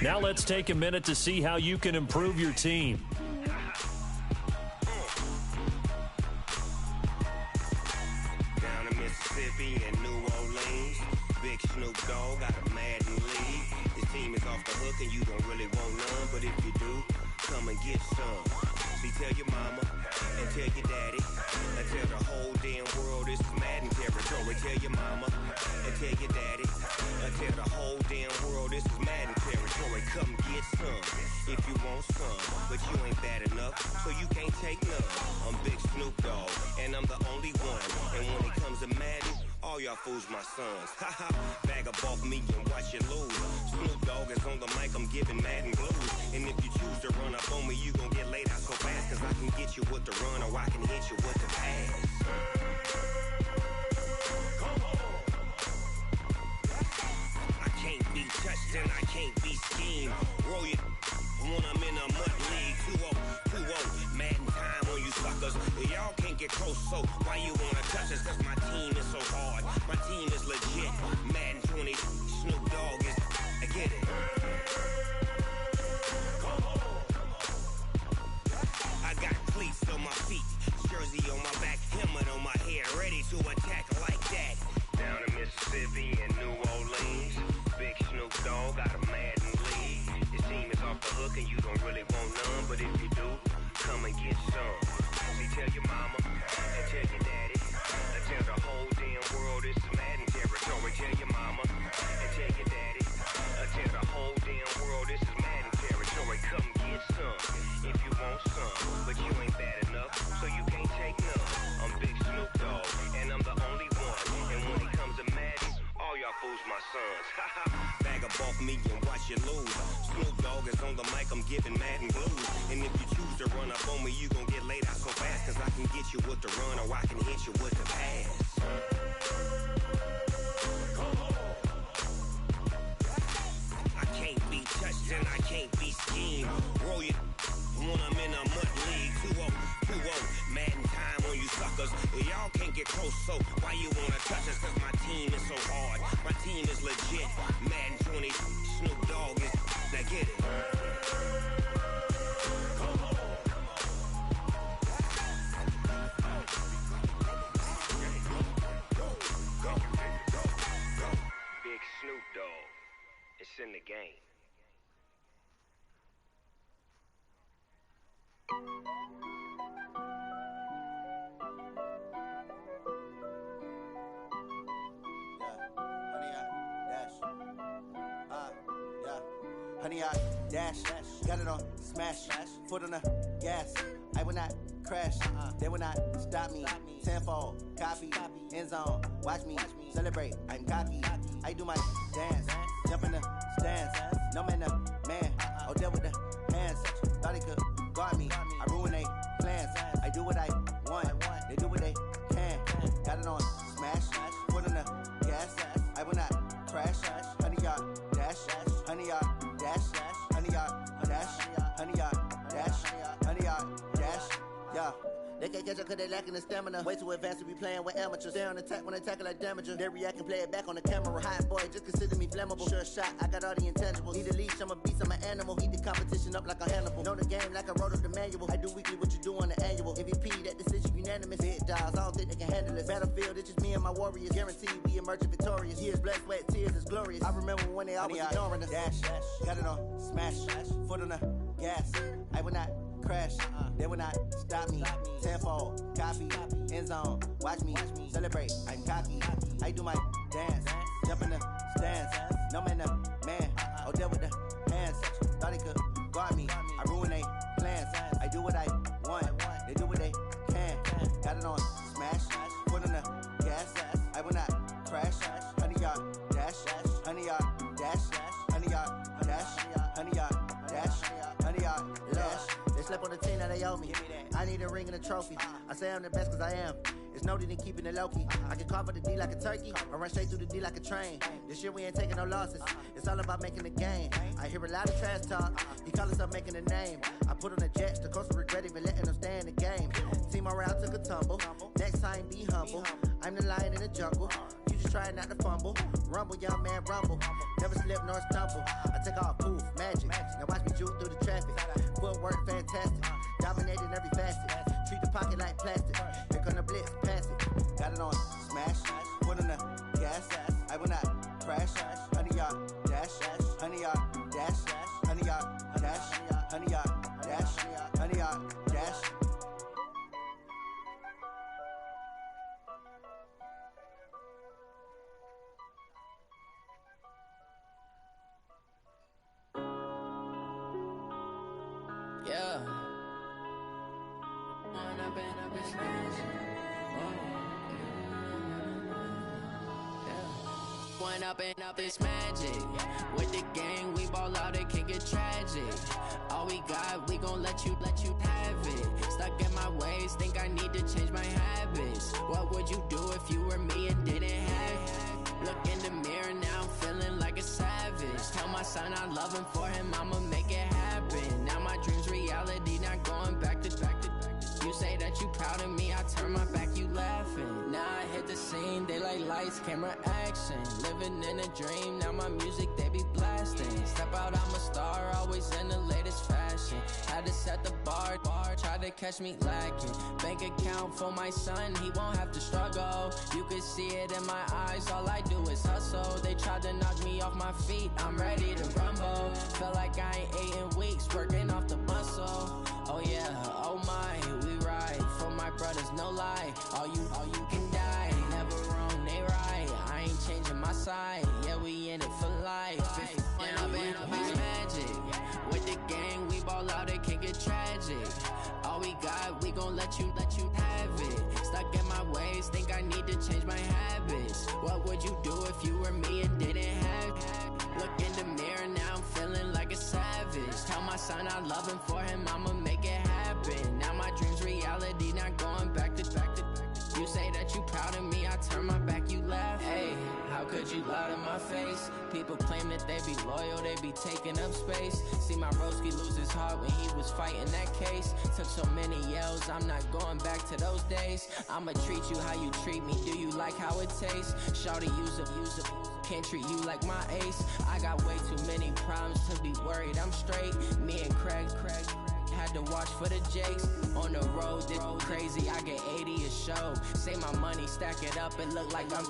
Now let's take a minute to see how you can improve your team. Down in Mississippi and New Orleans, Big Snoop Dogg got a Madden league. His team is off the hook and you don't really want none, but if you do, come and get some. See, tell your mama and tell your daddy and tell the whole damn world this is Madden territory. Tell your mama and tell your daddy and tell the whole damn world this is Madden territory. Come get some if you want some, but you ain't bad enough, so you can't take none. I'm Big Snoop Dogg and I'm the only one, and when it comes to Madden, all y'all fools my sons. Haha, bag up off me and watch you lose. Snoop Dogg is on the mic, I'm giving Madden blues. And if you choose to run up on me, you gon' get laid out so fast, cause I can get you with the run or I can hit you with the pass. I can't be touched and I can't be schemed. Roll it when I'm in a mud league. 2-0, Madden time on you suckers. Y'all can't get close, so why you wanna touch us? Cause my team is so hard, my team is legit. Madden 20, Snoop Dogg is, I get it. I got cleats on my feet, jersey on my back, helmet on my head, ready to attack like that. Down in Mississippi and New Orleans, Big Snoop Dogg got a Madden league. His team is off the hook and you don't really want none, but if you do, come and get some. See, tell your mama and tell your daddy and tell the whole damn world this is Madden territory. Tell your mama and tell your daddy and tell the whole damn world this is Madden territory. Come get some if you want some, but you ain't bad enough, so you can't take none. I'm Big Snoop Dogg and I'm the only one, and when it comes to Madden, all y'all fools my sons. Bag up off me and watch you lose. Snoop Dogg is on the mic, I'm giving Madden blues. And if you choose to run up on me, you gon' get laid out so fast, cause I can get you with the run or I can hit you with the pass. I can't be touched and I can't be schemed. Roll it when I'm in a mud league. 2-0, Madden time on you suckers. Y'all can't get close, so why you wanna touch us? Cause my team is so hard, my team is legit. Madden 20, Snoop Dogg is, now get it. Big Snoop Dogg, it's in the game. Honey, I dash, got it on smash, foot on the gas. I will not crash, they will not stop me. Tenfold, copy, end zone, watch me celebrate. I'm cocky, I do my dance, jump in the stands. No man, the man, oh, deal with the hands. Thought he could guard me, I ruin they plans. I do what I want, they do what they can. Got it on smash, foot on the gas. I will not crash, honey, y'all dash, honey, y'all dash, honey, y'all dash, honey, y'all dash, honey, y'all dash, yeah. They can't catch up cause they lacking the stamina. Way too advanced to be playing with amateurs. Stay on attack when they tackle like damager. They react and play it back on the camera. Hot boy, just consider me flammable. Sure shot, I got all the intangibles. Need a leash, I'm a beast, I'm an animal. Heat the competition up like a Hannibal. Know the game like I wrote up the manual. I do weekly what you do on the annual. MVP, that decision unanimous. Big dials, I don't think they can handle it. Battlefield, it's just me and my warriors. Guaranteed we emerging victorious. Years, blood, sweat, tears, it's glorious. I remember when they always ignoring us. Dash, got it on smash, foot on the gas. I will not crash, they will not stop me. Tenfold, copy, end zone, watch me celebrate. I'm cocky, I do my dance, jump in the stands. No man, the man, oh, deal with the hands. Thought he could guard me, I ruin they plans. I do what I want, they do what they can. Got it on smash, foot on the gas. I will not crash, honey, y'all dash, honey, y'all dash, honey, y'all dash, honey, y'all dash, honey, y'all dash. They slept on the team that they owe me. I need a ring and a trophy. I say I'm the best cause I am. It's no need in keeping it low-key. I can carve up the D like a turkey or run straight through the D like a train. This year we ain't taking no losses. It's all about making the game. I hear a lot of trash talk. He call himself making a name. I put on the Jets. The coach will regret even letting them stay in the game. Team around took a tumble. Next time be humble. I'm the lion in the jungle. You just try not to fumble. Rumble, young man, rumble. Never slip nor stumble. I take off, poof. magic. Now watch me juke through the traffic. Footwork fantastic. Dominating every facet. Treat the pocket like plastic. Here come the blitz, pass it. Got it on smash. Foot on the gas. I will not crash. 100-yard dash. 100-yard dash. 100-yard dash. 100-yard dash. 100-yard dash. Yeah. One up and up is magic. With the gang, we ball out, it can get tragic. All we got, we gon' let you have it. Stuck in my ways, think I need to change my habits. What would you do if you were me and didn't have it? Look in the mirror, now I'm feeling like a savage. Tell my son I love him, for him I'ma make it happen. Now my dream's reality, not going back to. You say that you proud of me, I turn my back, you laughing. Now I hit the scene, they like lights, camera, action. Living in a dream, now my music, they be blasting. Step out, I'm a star, always in the latest fashion. Had to set the bar, try to catch me lacking. Bank account for my son, he won't have to struggle. You can see it in my eyes, all I do is hustle. They tried to knock me off my feet, I'm ready to rumble. Felt like I ain't ate in weeks, working off the muscle. Oh yeah, oh my, we ride for my brothers, no lie. All you can die, never wrong, they right. I ain't changing my side, yeah, we in it for life. And I've been magic. With the gang, we ball out, it can get tragic. All we got, we gon' let you have it. Stuck in my ways, think I need to change my habits. What would you do if you were me and didn't have it? Look in the mirror, now I'm feeling like a savage. Tell my son I love him, for him I'ma make it happen. Now my dream's reality, not going back to. You say that you proud of me, I turn my back, you laugh. Hey, how could you lie to my face? People claim that they be loyal, they be taking up space. See my broski lose his heart when he was fighting that case. Took so many yells, I'm not going back to those days. I'ma treat you how you treat me, do you like how it tastes? Shawty, use it. Can't treat you like my ace. I got way too many problems to be worried, I'm straight. Me and Craig had to watch for the Jakes. On the road, this crazy, I get 80 a show. Say my money, stack it up, it look like I'm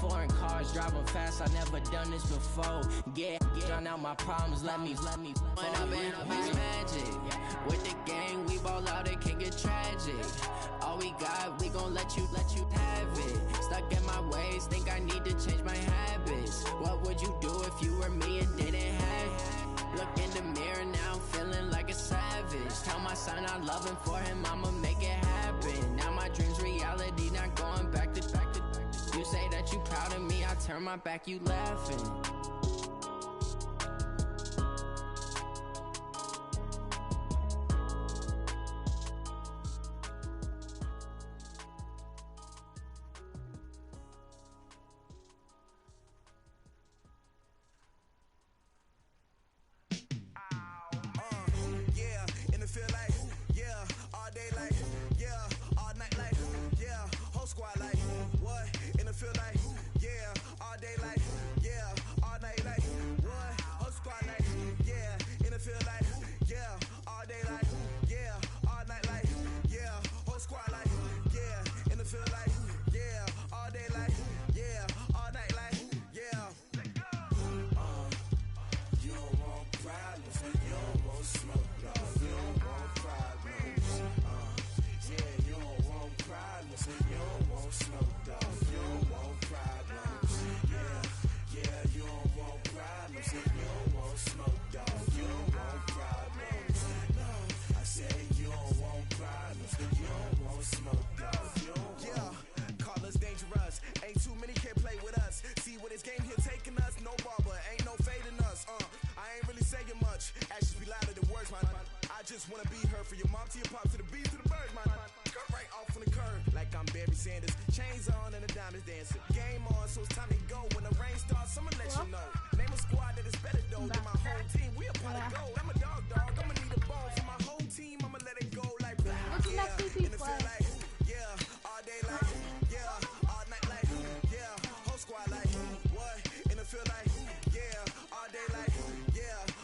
foreign cars, driving fast, I never done this before. Yeah, drown out my problems, let me When up and up is magic. With the gang, we ball out, it can get tragic. All we got, we gon' let you have it. Stuck in my ways, think I need to change my habits. What would you do if you were me and didn't have it? Look in the mirror, now I'm feeling like a savage. Tell my son I love him, for him I'ma make it happen. Now my dream's reality, not going back to. You say that you proud of me, I turn my back, you laughing. Feel like, yeah, all day like, yeah.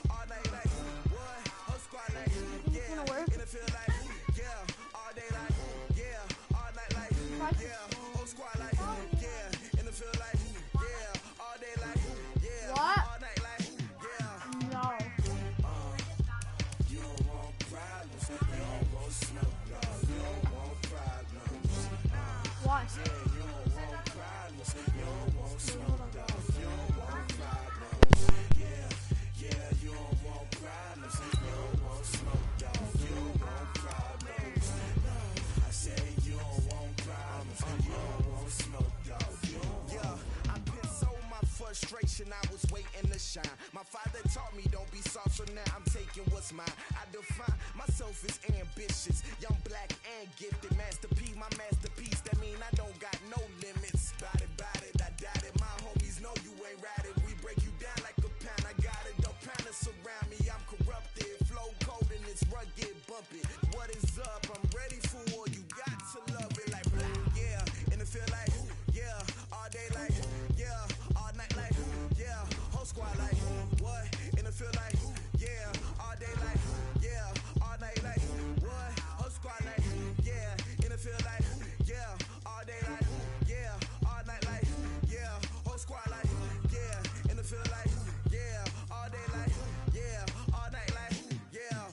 frustration, I was waiting to shine. My father taught me don't be soft, so now I'm taking what's mine. I define myself as ambitious, young, black, and gifted. Master P, my masterpiece, that mean I don't got no limits. Bout it, I doubt it. My homies know you ain't ratted. We break you down like a pound. I got it, don't pound us around me. I'm corrupted, flow cold and it's rugged, bumpy. What is up? I'm ready for war. You got to love it like black, yeah. And it feel like, yeah. All day like, yeah. All night like, yeah. Whole squad like, what? And it feel like, yeah. All day like, yeah. All night like, what? Whole squad like, yeah. And it feel like, yeah. All day like, yeah. All night like, yeah. Whole squad like, yeah. And it feel like, yeah. All day like, yeah. All night like, yeah.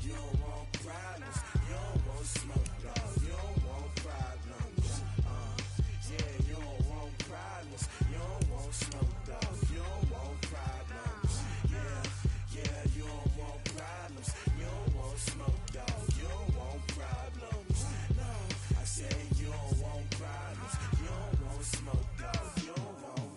You don't want problems. You don't want smoke, dog. You don't want problems. Yeah, you don't want problems. You don't want smoke, dog. You don't want problems. Yeah, you don't want problems. You don't want smoke, dog. You don't want problems. No, I said you don't want problems. You don't want smoke, dog. You don't want.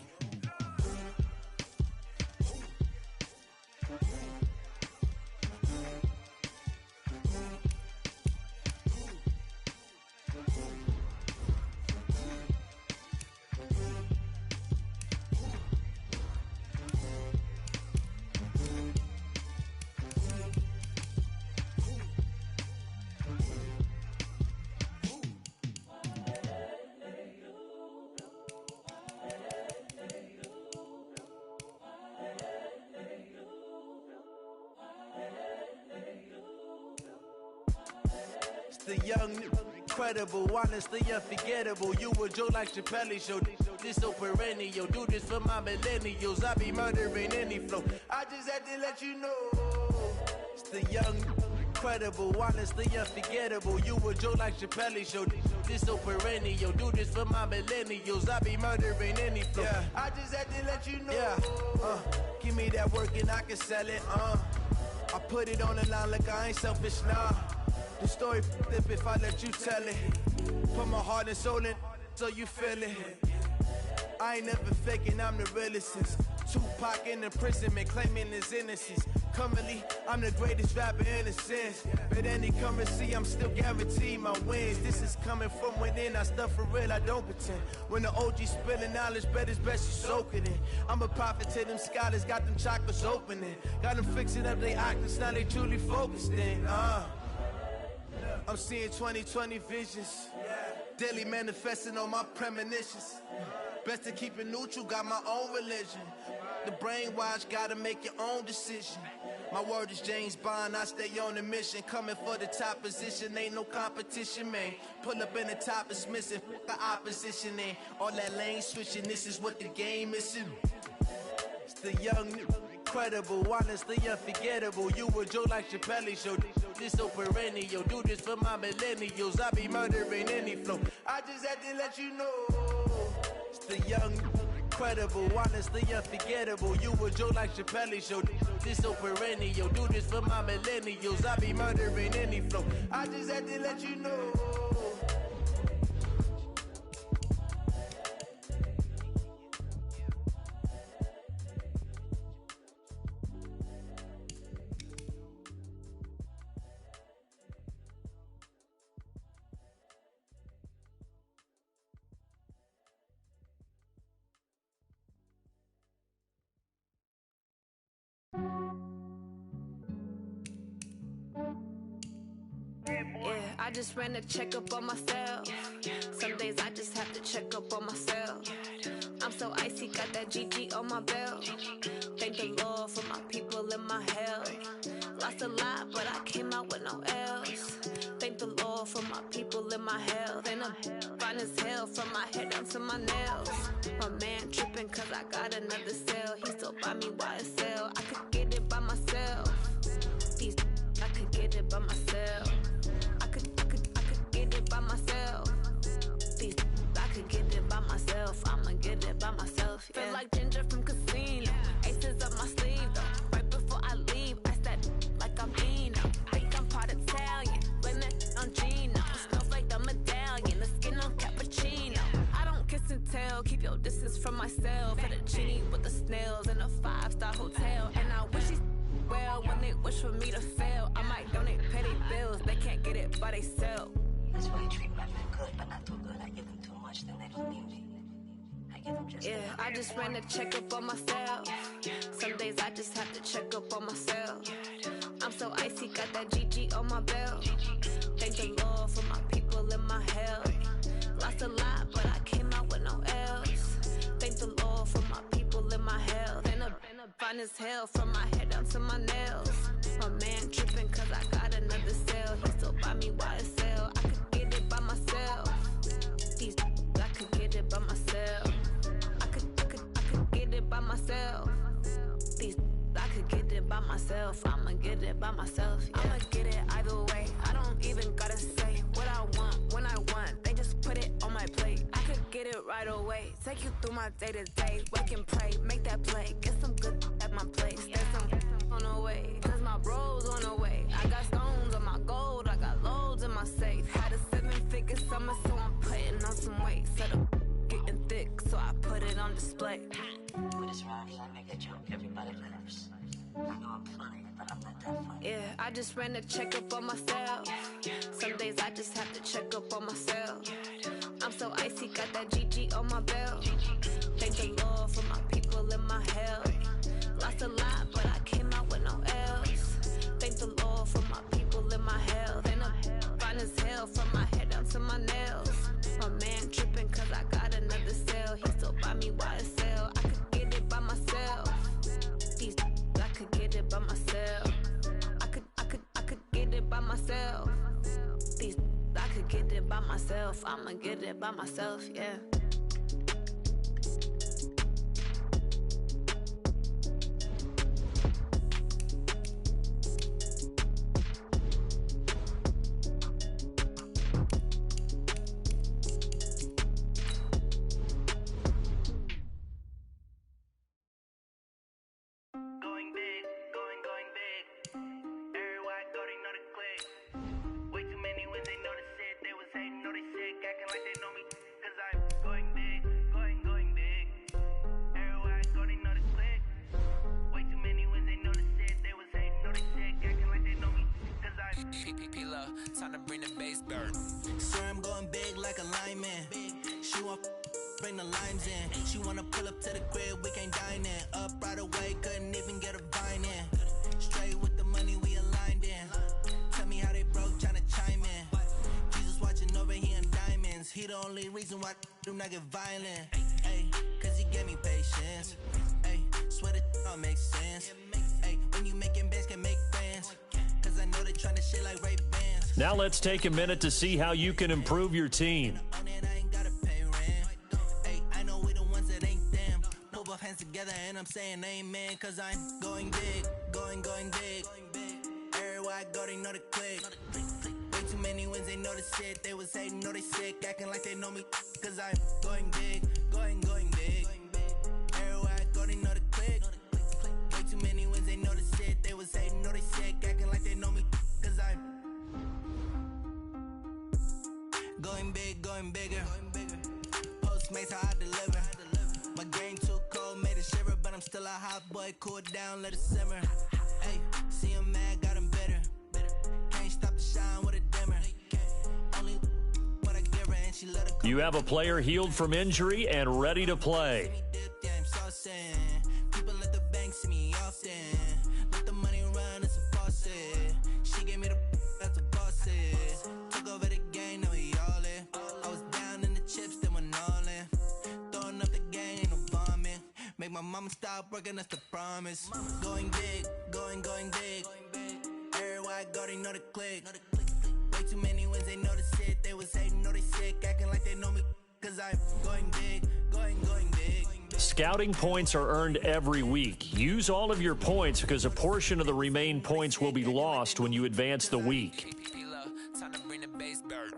The young, incredible, honestly unforgettable. You a joke like Chappelle show. This so perennial. Do this for my millennials. I be murdering any flow. I just had to let you know. It's the young, incredible, honestly unforgettable. You a joke like Chappelle show. This so perennial. Do this for my millennials. I be murdering any flow. Yeah. I just had to let you know. Yeah. Give me that work and I can sell it. I put it on the line like I ain't selfish, nah. The story flip if I let you tell it. Put my heart and soul in so you feel it. I ain't never faking, I'm the realest since Tupac in imprisonment, claiming his innocence. Currently, I'm the greatest rapper in a sense. But any currency, I'm still guaranteed my wins. This is coming from within, I stuff for real, I don't pretend. When the OG spilling knowledge, bet it's best you soak it in. I'm a prophet to them scholars, got them chakras opening. Got them fixing up they octaves, now they truly focused in. I'm seeing 2020 visions, daily manifesting on my premonitions. Best to keep it neutral, got my own religion. The brainwash, gotta make your own decision. My word is James Bond, I stay on a mission. Coming for the top position, ain't no competition, man. Pull up in the top, it's missing, fuck the opposition, ain't all that lane switching, this is what the game is. It's the young, incredible, honestly unforgettable. You a joke like Chappelle show. This so perennial. Do this for my millennials. I be murdering any flow. I just had to let you know. It's the young, incredible, honestly unforgettable. You a joke like Chappelle show. This so perennial. Do this for my millennials. I be murdering any flow. I just had to let you know. I just ran a checkup on myself. Some days I just have to check up on myself. I'm so icy, got that GG on my belt. Thank the Lord for my people in my health. Lost a lot, but I came out with no else. Thank the Lord for my people in my health. And I'm fine as hell from my head down to my nails. My man tripping cause I got another cell. He still buy me YSL. I could get it by myself. These I could get it by myself. I could get it by myself. These I could get it by myself. I'ma get it by myself. Yeah. Feel like Ginger from Casino. Aces up my sleeve though. Right before I leave, I said like I'm Eno. Think I'm part Italian. Blame that on Gino. Smells like the medallion. The skin on cappuccino. I don't kiss and tell. real. Keep your distance from myself. For the genie with the snails in a 5-star hotel. And I wish these well when they wish for me to fail. I might donate petty bills. They can't get it by themselves. That's why you treat my men good, but not too good. I give them too much, then they don't need me. I give them just I just ran a checkup on myself. Some days I just have to check up on myself. I'm so icy, got that GG on my belt. Thank the Lord for my people in my health. Lost a lot, but I came out with no else. Thank the Lord for my people in my health. And a fine as hell from my head down to my nails. My man tripping cause I got another cell. He still buy me YSL. I could get it by myself. These I could get it by myself. I could get it by myself. These I could get it by myself. I'ma get it by myself. Yeah. I'ma get it either way. I don't even gotta say what I want when I want. They just put it on my plate. I could get it right away. Take you through my day to day. Wake and pray, make that play. Get some good at my place. There's some on the way. Cause my bro's on the way. I got stones on my gold. I got loads in my safe. Had a 7-figure summer, so I'm putting on some weight. Set up getting thick, so I put it on display. With this rhymes, I make a joke. Everybody laughs. I know I'm funny, but I'm not that funny. I just ran a checkup on myself. Some days I just have to check up on myself. I'm so icy, got that GG on my belt. Thank the Lord for my people in my health. Lost a lot, but I came out with no else. Thank the Lord for my people in my health. And I'm fine as hell from my head down to my nails. My man tripping cause I got another cell. He still buy me YSL. I could get it by myself. These I could get it by myself. I could get it by myself. These I could get it by myself. I'ma get it by myself, yeah. Time to bring the bass burn. Swear I'm going big like a lineman. She want bring the limes in. She wanna pull up to the crib, we can't dine in. Up right away, couldn't even get a vine in. Straight with the money we aligned in. Tell me how they broke, tryna chime in. Jesus watching over here in diamonds. He the only reason why I do not get violent. Ay, cause he gave me patience. Ay, swear that all makes sense. Ay, when you making bands can make friends. Cause I know they tryna shit like Ray Bans. Now let's take a minute to see how you can improve your team. I know we the ones that ain't them. Put both hands together and I'm saying amen. Cause I'm going big, going big. Everywhere I go, they know the click. Way too many wins, they know the shit. They was hating, know they sick, acting like they know me. Cause I'm going big, going big. Everywhere I go, they know the click. Way too many wins, they know the shit. They was hating, know they sick, acting like they know me. Cause I'm going big, going bigger. Postmates how I deliver. My game too cold, made it shiver, but I'm still a hot boy. Cool it down, let it simmer. Hey, see him mad, got him bitter. Can't stop the shine with a dimmer. Only what I give her and she let her. You have a player healed from injury and ready to play. People let the bank see me often. Let the money run, it's a faucet. She gave me the that's a faucet. Took over the game, now we all in. I was down in the chips, then went all in. Throwing up the gang, ain't no bombing. Make my mama stop working, that's the promise. Going big, going big. Everywhere I go, they know the click. Way too many wins, they know the shit. They was hating, know they sick, acting like they know me. Cause I'm going big, going big. Scouting points are earned every week. Use all of your points because a portion of the remaining points will be lost when you advance the week. Time to bring the bass burn.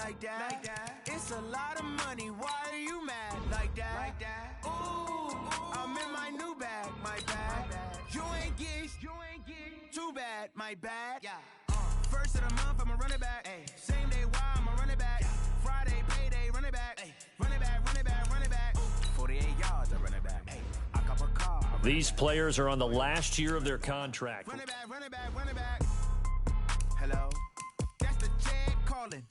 like that. It's a lot of money, why are you mad like that? Ooh, I'm in my new bag, my bad. You ain't get too bad, my bad. First of the month, I'ma run it back. Same day, why I'ma run it back. Friday, payday, run it back. Run it back, run it back, run it back. 48 yards, I run it back. I cop a car. These players are on the last year of their contract. Run it back, run it back, run it back. Hello? That's the jag calling.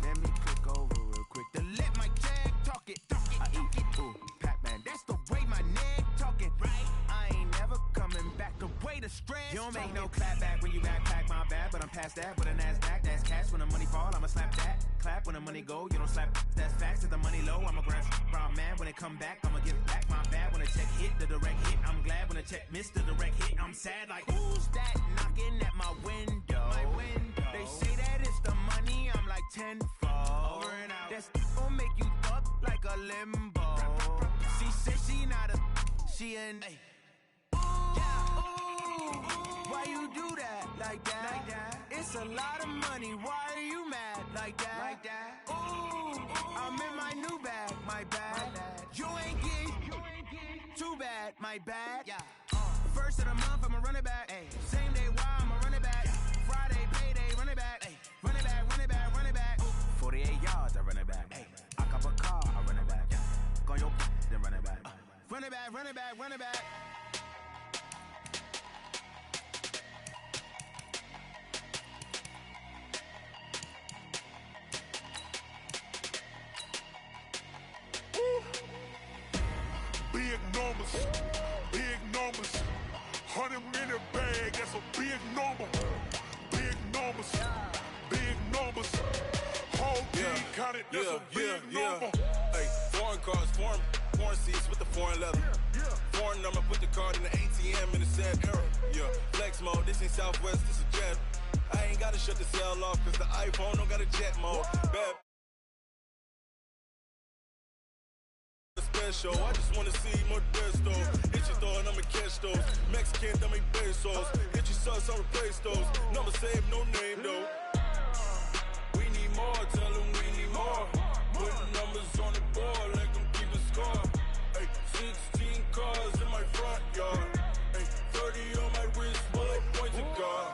Let me click over real quick to let my jag talk it. I eat it, ooh, Pac-Man. That's the way my neck talking. Right? I ain't never coming back. The way the stress. You don't make no clap back when you backpack, my bad. But I'm past that with a NASDAQ. That's cash when the money fall. I'ma slap that. Clap when the money go. You don't slap. That's facts. If the money low, I'ma grab brown man. When it come back, I'ma give back my bad. When the check hit, the direct hit. I'm glad when the check missed the direct hit. I'm sad like, who's that knocking at my window? My window. They say that it's the money. I'm like tenfold. Over and out. That's gon' make you up like a limbo. She said she not a. She an. Why you do that like that? It's a lot of money. Why are you mad like that? Ooh, I'm in my new bag, my bad. You ain't get too bad, my bad. First of the month, I'ma run it back. Same day, why I'ma run it back. Friday, payday, run it back. Run it back, run it back, run it back. 48 yards, I run it back. I cop a car, I run it back. Go on your then run it back. Run it back, run it back, run it back. Big numbers, 100 minute bag, that's a big number. Big numbers, whole team counted, that's a big number. Hey, foreign cars, foreign seats with the foreign leather. Foreign number, put the card in the ATM in the sad era. Yeah, flex mode, this ain't Southwest, this is jet. I ain't gotta shut the cell off, cause the iPhone don't got a jet mode. Bad special, I just wanna see more Modesto. Hit your door and I'ma catch those. Mexican, dummy pesos. Hit your sus, I'll replace those. Number save, no name though. We need more, tell them we need more. Put numbers on the board, let them keep a score. Hey, 16 cars in my front yard. Hey, 30 on my wrist, bullet point to God.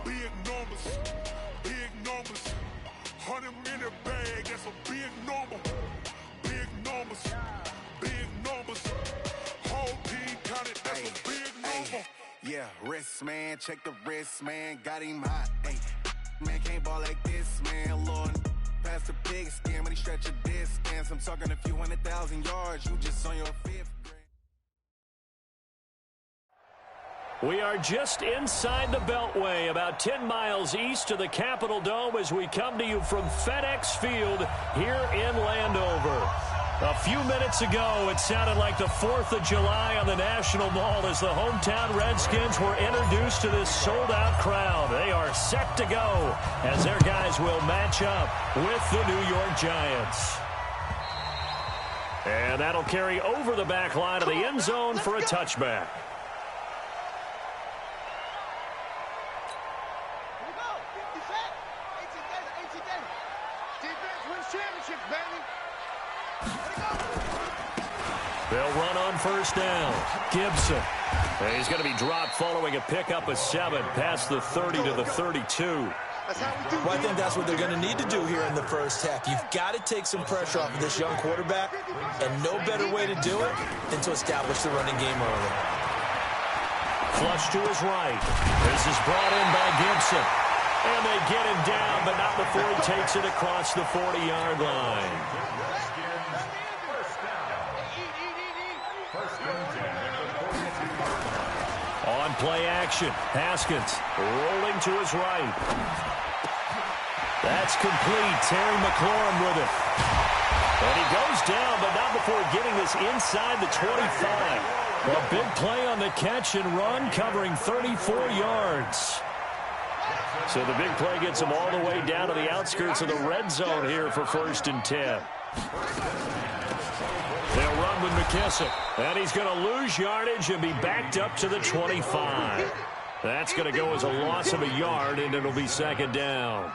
Big numbers, 100 minute bag, that's a big number. Big numbers, whole team counted, that's a big number. Yeah, wrist man, check the wrist man, got him hot. Ay, man can't ball like this, man. Lord, past the big skin when he stretch a distance. I'm talking a few 100,000 yards, you just on your fifth. We are just inside the Beltway, about 10 miles east of the Capitol Dome as we come to you from FedEx Field here in Landover. A few minutes ago, it sounded like the 4th of July on the National Mall as the hometown Redskins were introduced to this sold-out crowd. They are set to go as their guys will match up with the New York Giants. And that'll carry over the back line of the end zone for a touchback. They'll run on first down. Gibson. And he's going to be dropped following a pickup of 7 past the 30 to the 32. Well, I think that's what they're going to need to do here in the first half. You've got to take some pressure off of this young quarterback, and no better way to do it than to establish the running game early. Flush to his right. This is brought in by Gibson. And they get him down, but not before he takes it across the 40-yard line. On play action, Haskins rolling to his right. That's complete. Terry McLaurin with it. And he goes down, but not before getting this inside the 25. A big play on the catch and run, covering 34 yards. So the big play gets him all the way down to the outskirts of the red zone here for 1st and 10. They'll run with McKissick, and he's going to lose yardage and be backed up to the 25. That's going to go as a loss of a yard, and it'll be 2nd down.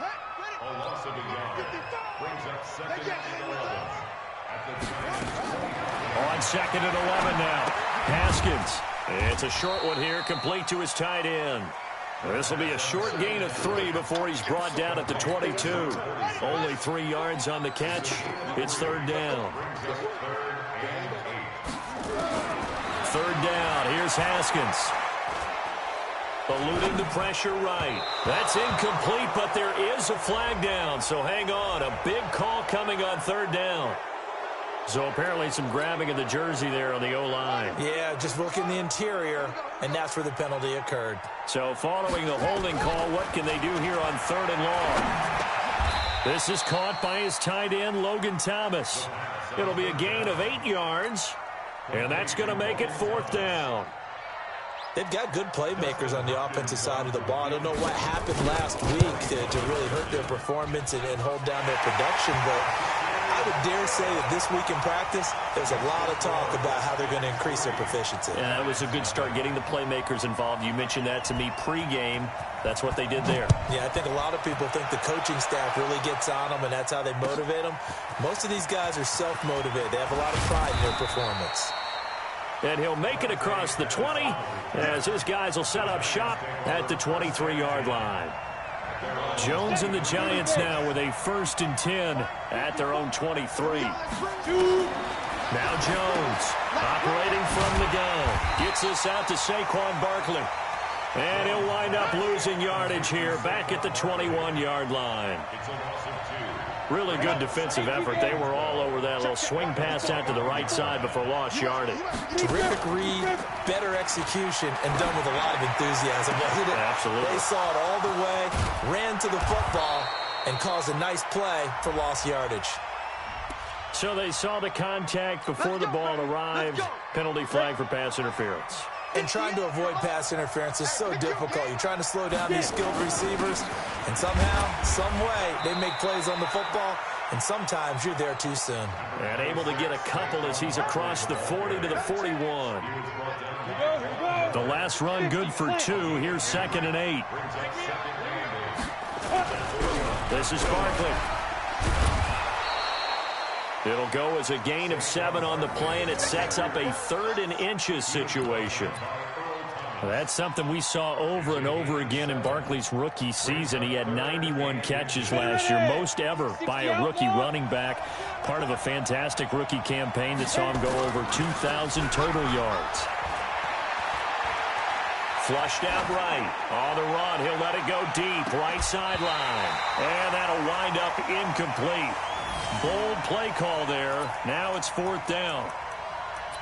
On second and 11 now. Haskins. It's a short one here, complete to his tight end. This will be a short gain of 3 before he's brought down at the 22. Only 3 yards on the catch. It's third down. Third down. Here's Haskins. Eluding the pressure right. That's incomplete, but there is a flag down, so hang on. A big call coming on third down. So apparently some grabbing of the jersey there on the O-line. Yeah, just look in the interior, and that's where the penalty occurred. So following the holding call, what can they do here on third and long? This is caught by his tight end, Logan Thomas. It'll be a gain of 8 yards, and that's going to make it fourth down. They've got good playmakers on the offensive side of the ball. I don't know what happened last week to really hurt their performance and hold down their production, but I would dare say that this week in practice, there's a lot of talk about how they're going to increase their proficiency. Yeah, that was a good start, getting the playmakers involved. You mentioned that to me pregame. That's what they did there. Yeah, I think a lot of people think the coaching staff really gets on them, and that's how they motivate them. Most of these guys are self-motivated. They have a lot of pride in their performance. And he'll make it across the 20 as his guys will set up shop at the 23-yard line. Jones and the Giants now with a 1st and 10 at their own 23. Now Jones operating from the gun. Gets this out to Saquon Barkley. And he'll wind up losing yardage here back at the 21-yard line. Really good defensive effort. They were all over that little swing pass out to the right side before lost yardage. Terrific read, better execution, and done with a lot of enthusiasm. Absolutely. They saw it all the way, ran to the football, and caused a nice play for lost yardage. So they saw the contact before the ball arrived. Penalty flag for pass interference. And trying to avoid pass interference is so difficult. You're trying to slow down these skilled receivers, and somehow, some way, they make plays on the football, and sometimes you're there too soon. And able to get a couple as he's across the 40 to the 41. The last run good for 2. Here's 2nd and 8. This is Barkley. It'll go as a gain of 7 on the play, and it sets up a 3rd and inches situation. That's something we saw over and over again in Barkley's rookie season. He had 91 catches last year, most ever by a rookie running back. Part of a fantastic rookie campaign that saw him go over 2,000 total yards. Flushed out right. On the run, he'll let it go deep, right sideline. And that'll wind up incomplete. Bold play call there. Now it's 4th down.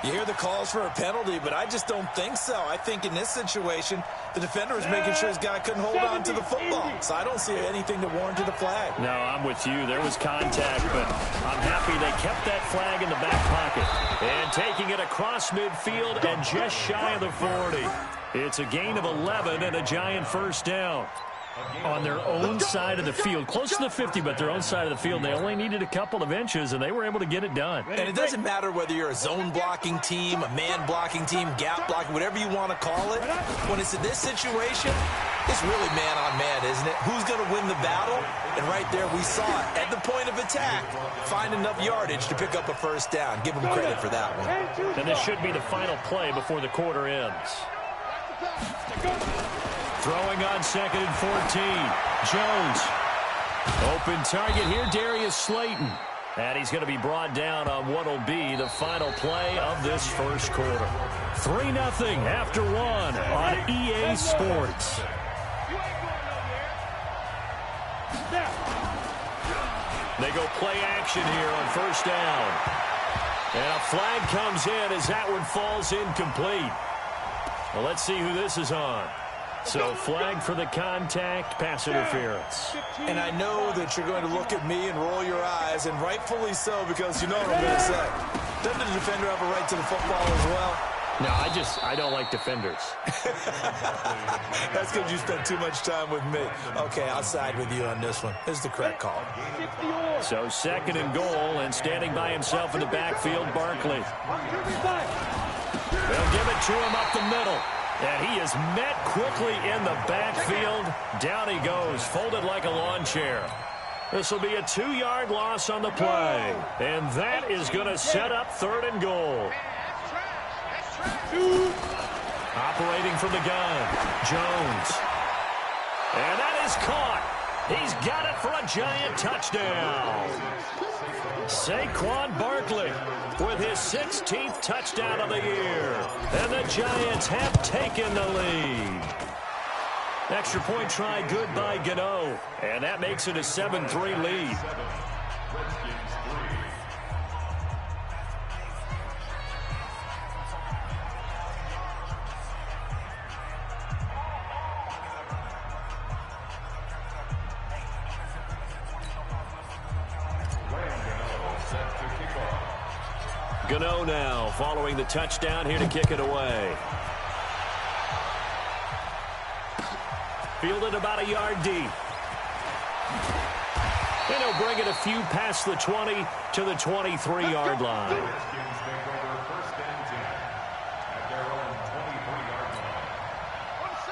You hear the calls for a penalty, but I just don't think so. I think in this situation, the defender was making sure his guy couldn't hold on to the football. So I don't see anything that warranted a flag. No, I'm with you. There was contact, but I'm happy they kept that flag in the back pocket. And taking it across midfield and just shy of the 40. It's a gain of 11 and a Giant 1st down. On their own side of the field, close to the 50, but their own side of the field. They only needed a couple of inches, and they were able to get it done. And it doesn't matter whether you're a zone blocking team, a man blocking team, gap blocking, whatever you want to call it. When it's in this situation, it's really man on man, isn't it? Who's going to win the battle? And right there, we saw it at the point of attack. Find enough yardage to pick up a 1st down. Give them credit for that one. And this should be the final play before the quarter ends. Throwing on 2nd and 14. Jones. Open target here, Darius Slayton. And he's going to be brought down on what will be the final play of this 1st quarter. 3-0 after 1 on EA Sports. They go play action here on 1st down. And a flag comes in as that one falls incomplete. Well, let's see who this is on. So flag for the contact, pass interference. And I know that you're going to look at me and roll your eyes, and rightfully so, because you know what I'm going to say. Doesn't the defender have a right to the football as well? No, I don't like defenders. That's because you spent too much time with me. Okay, I'll side with you on this one. This is the correct call. So 2nd and goal, and standing by himself in the backfield, Barkley. They'll give it to him up the middle. And he is met quickly in the backfield. Down he goes, folded like a lawn chair. This will be a 2-yard loss on the play. And that is going to set up 3rd and goal. Operating from the gun, Jones. And that is caught. He's got it for a Giant touchdown. Saquon Barkley with his 16th touchdown of the year. And the Giants have taken the lead. Extra point try good by Gano. And that makes it a 7-3 lead. Gano now following the touchdown here to kick it away. Fielded about a yard deep. And he'll bring it a few past the 20 to the 23-yard line.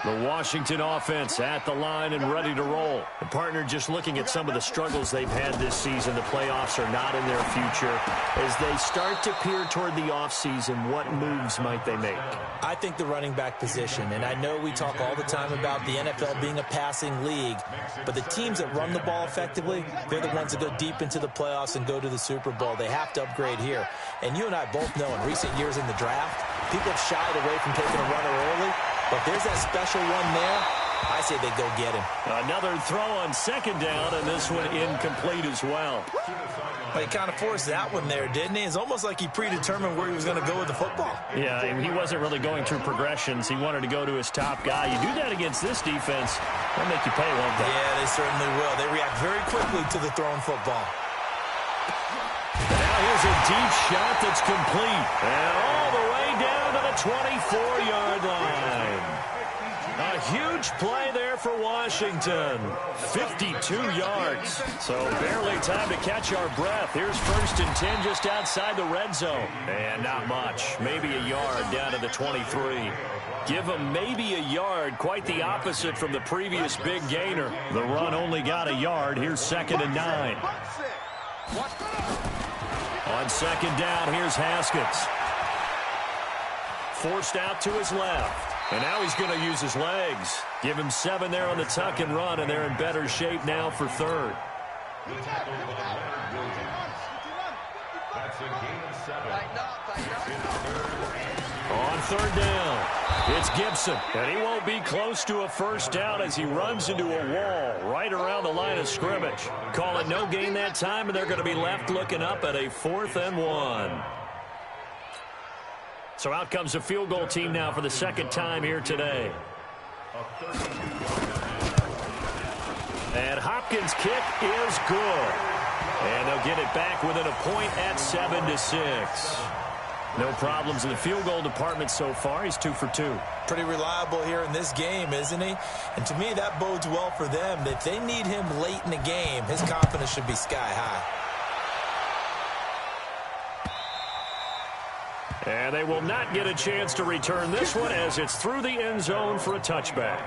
The Washington offense at the line and ready to roll. The partner just looking at some of the struggles they've had this season. The playoffs are not in their future. As they start to peer toward the offseason, what moves might they make? I think the running back position, and I know we talk all the time about the NFL being a passing league, but the teams that run the ball effectively, they're the ones that go deep into the playoffs and go to the Super Bowl. They have to upgrade here. And you and I both know in recent years in the draft, people have shied away from taking a runner early. But there's that special one there. I say they go get him. Another throw on 2nd down, and this one incomplete as well. But he kind of forced that one there, didn't he? It's almost like he predetermined where he was going to go with the football. Yeah, he wasn't really going through progressions. He wanted to go to his top guy. You do that against this defense, they'll make you pay, won't they? Yeah, they certainly will. They react very quickly to the thrown football. Now here's a deep shot that's complete. And all the way down to the 24-yard line. A huge play there for Washington. 52 yards. So barely time to catch our breath. Here's 1st and 10 just outside the red zone. And not much. Maybe a yard down to the 23. Give them maybe a yard. Quite the opposite from the previous big gainer. The run only got a yard. Here's 2nd and 9. On 2nd down, here's Haskins. Forced out to his left. And now he's going to use his legs. Give him 7 there on the tuck and run, and they're in better shape now for 3rd. On 3rd down, it's Gibson. And he won't be close to a 1st down as he runs into a wall right around the line of scrimmage. Call it no gain that time, and they're going to be left looking up at a 4th and 1. So out comes the field goal team now for the 2nd time here today. And Hopkins' kick is good. And they'll get it back within a point at 7-6. No problems in the field goal department so far. He's 2 for 2. Pretty reliable here in this game, isn't he? And to me, that bodes well for them. If they need him late in the game, his confidence should be sky high. And they will not get a chance to return this one as it's through the end zone for a touchback.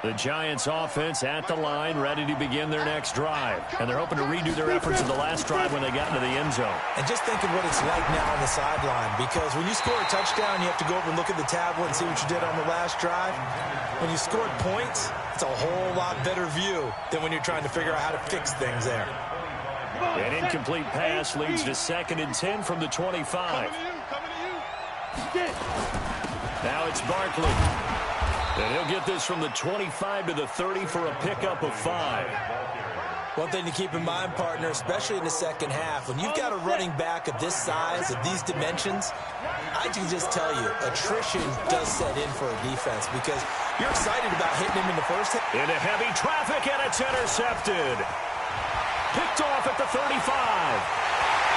The Giants offense at the line, ready to begin their next drive. And they're hoping to redo their efforts in the last drive when they got into the end zone. And just think of what it's like now on the sideline, because when you score a touchdown, you have to go over and look at the tablet and see what you did on the last drive. When you scored points, it's a whole lot better view than when you're trying to figure out how to fix things there. An incomplete pass leads to 2nd and 10 from the 25. Now it's Barkley. And he'll get this from the 25 to the 30 for a pickup of 5. One thing to keep in mind, partner, especially in the second half, when you've got a running back of this size, of these dimensions, I can just tell you, attrition does set in for a defense because you're excited about hitting him in the first half. Into heavy traffic, and it's intercepted. Picked off at the 35.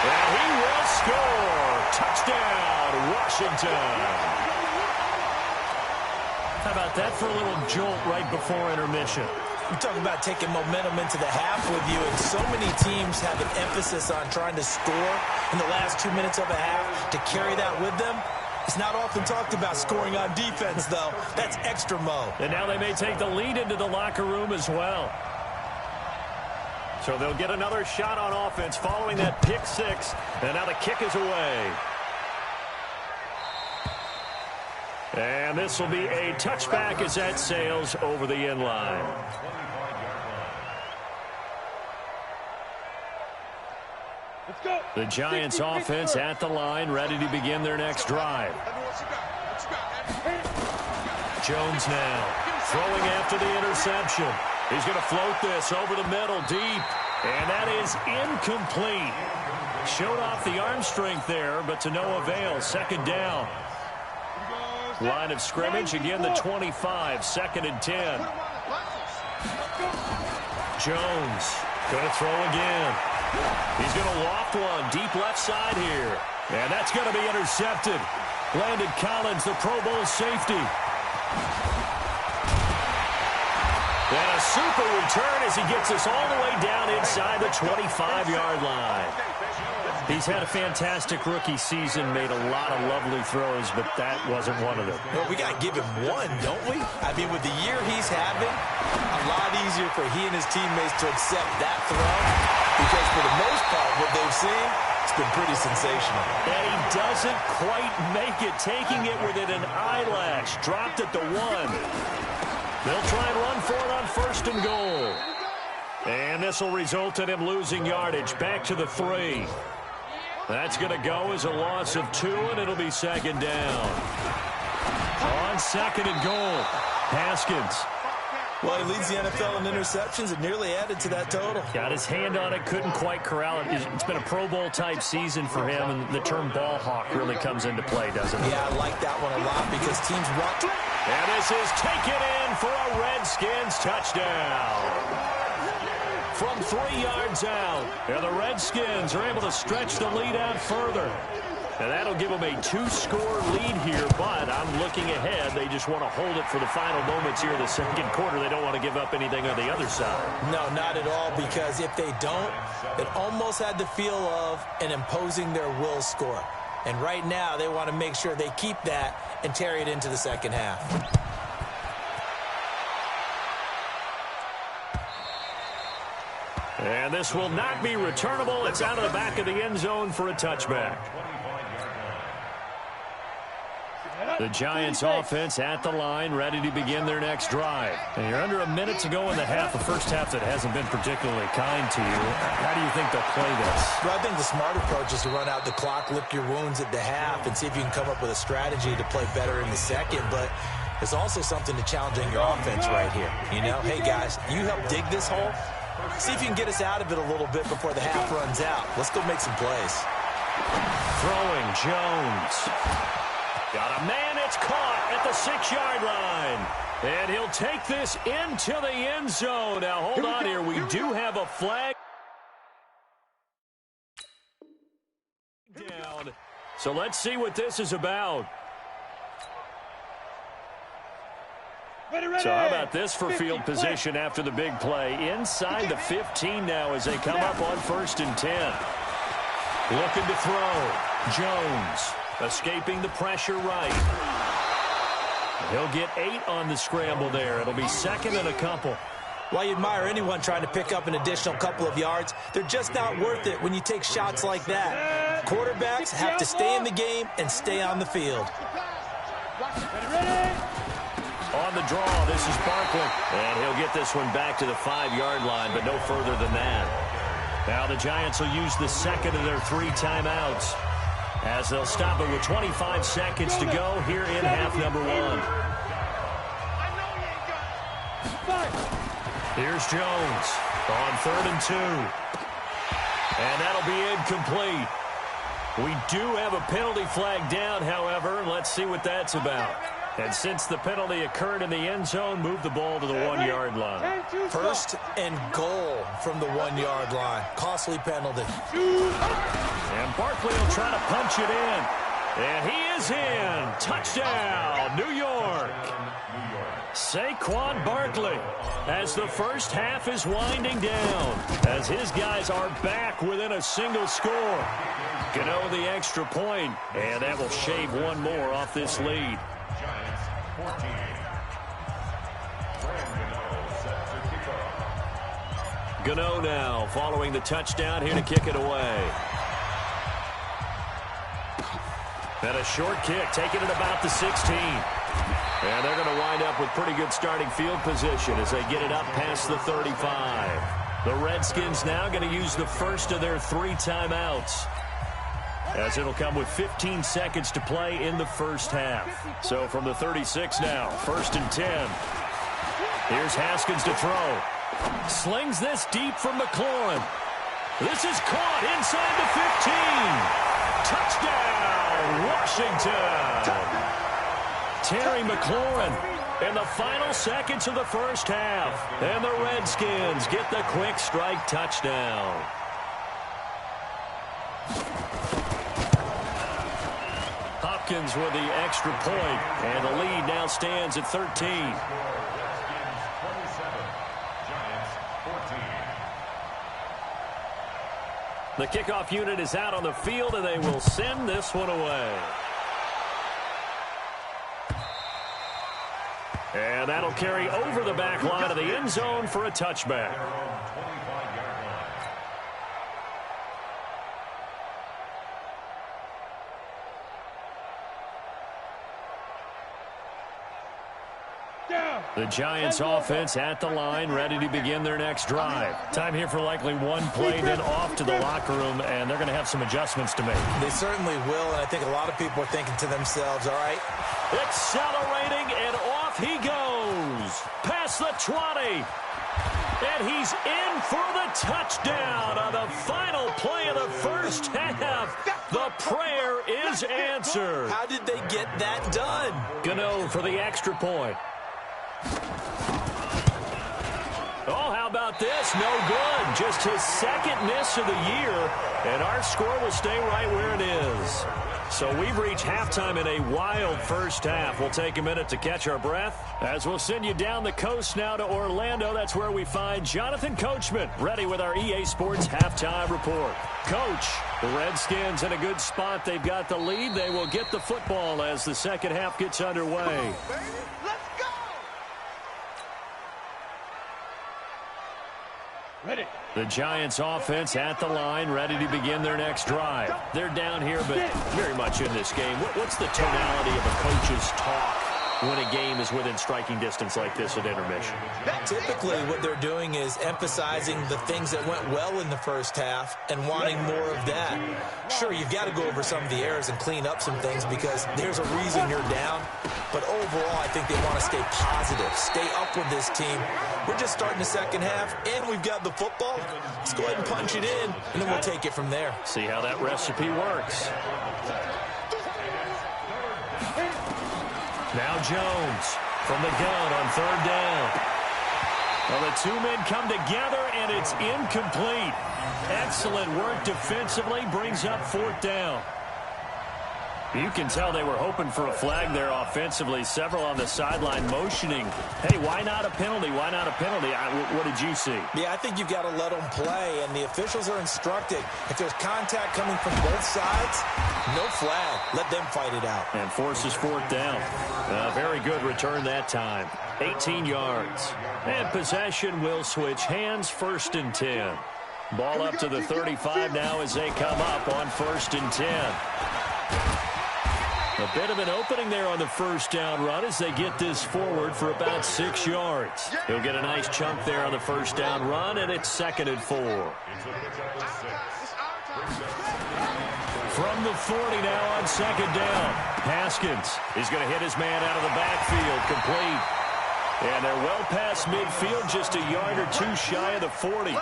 And he will score. Touchdown, Washington. How about that for a little jolt right before intermission? You talk about taking momentum into the half with you, and so many teams have an emphasis on trying to score in the last 2 minutes of a half to carry that with them. It's not often talked about scoring on defense, though. That's extra mo. And now they may take the lead into the locker room as well. So they'll get another shot on offense following that pick six. And now the kick is away. And this will be a touchback as that sails over the end line. Let's go. The Giants offense at the line, ready to begin their next drive. Jones now throwing after the interception. He's going to float this over the middle deep, and that is incomplete. Showed off the arm strength there, but to no avail. Second down. Line of scrimmage, again the 25, 2nd and 10. Jones going to throw again. He's going to loft one deep left side here. And that's going to be intercepted. Landon Collins, the Pro Bowl safety. And a super return as he gets us all the way down inside the 25-yard line. He's had a fantastic rookie season, made a lot of lovely throws, but that wasn't one of them. Well, we got to give him one, don't we? I mean, with the year he's having, a lot easier for he and his teammates to accept that throw, because for the most part, what they've seen, it's been pretty sensational. And he doesn't quite make it, taking it within an eyelash. Dropped at the 1. They'll try and run for it on 1st and goal. And this will result in him losing yardage. Back to the 3. That's going to go as a loss of 2, and it'll be 2nd down. On 2nd and goal, Haskins. Well, he leads the NFL in interceptions and nearly added to that total. Got his hand on it, couldn't quite corral it. It's been a Pro Bowl-type season for him, and the term ball hawk really comes into play, doesn't it? Yeah, I like that one a lot because teams want to. And this is taken in for a Redskins touchdown. From 3 yards out, and the Redskins are able to stretch the lead out further. And that'll give them a 2-score lead here, but I'm looking ahead. They just want to hold it for the final moments here in the 2nd quarter. They don't want to give up anything on the other side. No, not at all, because if they don't, it almost had the feel of an imposing their will score. And right now, they want to make sure they keep that and carry it into the second half. And this will not be returnable. It's out of the back of the end zone for a touchback. The Giants offense at the line, ready to begin their next drive. And you're under a minute to go in the half, the first half that hasn't been particularly kind to you. How do you think they'll play this? Well, I think the smart approach is to run out the clock, lick your wounds at the half, and see if you can come up with a strategy to play better in the second. But there's also something to challenging your offense right here. You know, hey, guys, you help dig this hole. See if you can get us out of it a little bit before the half runs out. Let's go make some plays. Throwing Jones. Got a man, it's caught at the 6-yard line. And he'll take this into the end zone. Now, hold on here. We do have a flag down. So let's see what this is about. So how about this for field position after the big play? Inside the 15 now as they come up on 1st and 10. Looking to throw. Jones escaping the pressure right. He'll get 8 on the scramble there. It'll be 2nd and a couple. While you admire anyone trying to pick up an additional couple of yards, they're just not worth it when you take shots like that. Quarterbacks have to stay in the game and stay on the field. On the draw, this is Barkley. And he'll get this one back to the 5-yard line, but no further than that. Now the Giants will use the 2nd of their 3 timeouts as they'll stop it with 25 seconds to go here in half number 1. Here's Jones on 3rd and 2. And that'll be incomplete. We do have a penalty flag down, however. Let's see what that's about. And since the penalty occurred in the end zone, move the ball to the 1-yard line. 1st and goal from the 1-yard line. Costly penalty. And Barkley will try to punch it in. And he is in. Touchdown, New York. Saquon Barkley, as the first half is winding down, as his guys are back within a single score. Gano the extra point, and that will shave one more off this lead. Gano now following the touchdown here to kick it away. And a short kick, taking it about the 16. And they're going to wind up with pretty good starting field position as they get it up past the 35. The Redskins now going to use the first of their 3 timeouts, as it'll come with 15 seconds to play in the first half. So from the 36 now, 1st and 10. Here's Haskins to throw. Slings this deep from McLaurin. This is caught inside the 15. Touchdown, Washington. Terry McLaurin in the final seconds of the first half. And the Redskins get the quick strike touchdown. Hopkins with the extra point, and the lead now stands at 13. The kickoff unit is out on the field, and they will send this one away. And that'll carry over the back line of the end zone for a touchback. The Giants offense at the line, ready to begin their next drive. Time here for likely one play, then off to the locker room, and they're going to have some adjustments to make. They certainly will, and I think a lot of people are thinking to themselves, all right. Accelerating, and off he goes. Past the 20. And he's in for the touchdown on the final play of the first half. The prayer is answered. How did they get that done? Gano for the extra point. Oh, how about this? No good. Just his second miss of the year, and our score will stay right where it is. So we've reached halftime in a wild first half. We'll take a minute to catch our breath as we'll send you down the coast now to Orlando. That's where we find Jonathan Coachman, ready with our EA Sports halftime report. Coach, the Redskins in a good spot. They've got the lead. They will get the football as the second half gets underway. Ready. The Giants offense at the line, ready to begin their next drive. They're down here, but very much in this game. What's the tonality of a coach's talk when a game is within striking distance like this at intermission? Typically, what they're doing is emphasizing the things that went well in the first half and wanting more of that. Sure, you've got to go over some of the errors and clean up some things because there's a reason you're down. But overall, I think they want to stay positive, stay up with this team. We're just starting the second half, and we've got the football. Let's go ahead and punch it in, and then we'll take it from there. See how that recipe works. Now Jones from the gun on third down. Well, the two men come together, and it's incomplete. Excellent work defensively, brings up fourth down. You can tell they were hoping for a flag there offensively. Several on the sideline motioning. Hey, why not a penalty? Why not a penalty? What did you see? Yeah, I think you've got to let them play, and the officials are instructed. If there's contact coming from both sides, no flag. Let them fight it out. And forces fourth down. Very good return that time. 18 yards. And possession will switch hands, 1st and 10. Ball up to the 35 now as they come up on 1st and 10. A bit of an opening there on the first down run as they get this forward for about 6 yards. He'll get a nice chunk there on the first down run, and it's 2nd and 4. From the 40 now on 2nd down. Haskins is going to hit his man out of the backfield, complete. And they're well past midfield, just a yard or two shy of the 40.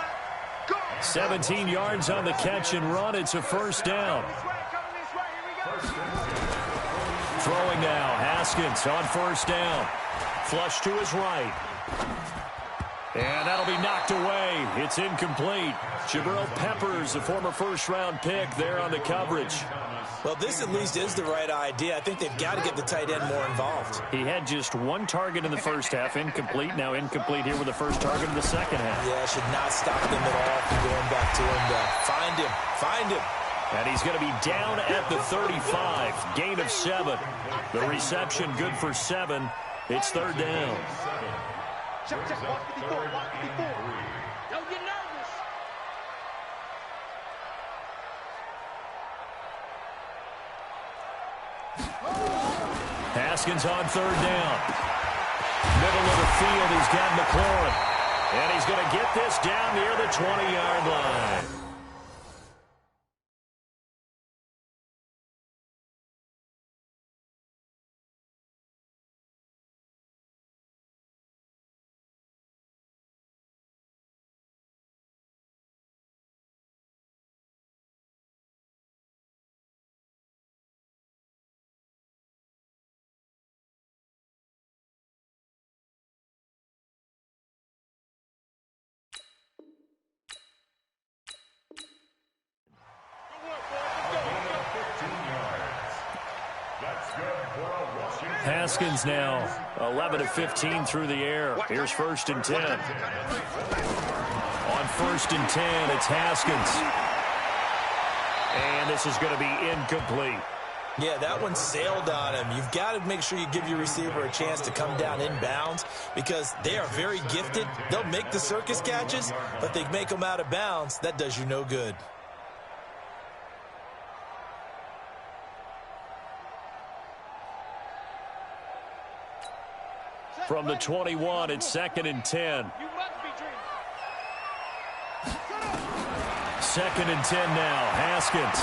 17 yards on the catch and run. It's a first down. Throwing now, Haskins on first down. Flush to his right. And that'll be knocked away. It's incomplete. Jabril Peppers, a former first-round pick, there on the coverage. Well, this at least is the right idea. I think they've got to get the tight end more involved. He had just one target in the first half, incomplete. Now incomplete here with the first target in the second half. Yeah, should not stop them at all from going back to him. Find him. Find him. And he's going to be down at the 35. Gain of 7. The reception good for 7. It's third down. Check, watch before. Don't get nervous. Haskins on third down. Middle of the field, he's got McLaurin. And he's going to get this down near the 20-yard line. Haskins now 11 of 15 through the air. Here's 1st and 10. On 1st and 10, it's Haskins. And this is going to be incomplete. Yeah, that one sailed on him. You've got to make sure you give your receiver a chance to come down inbounds because they are very gifted. They'll make the circus catches, but they make them out of bounds. That does you no good. From the 21, it's 2nd and 10. 2nd and 10 now. Haskins.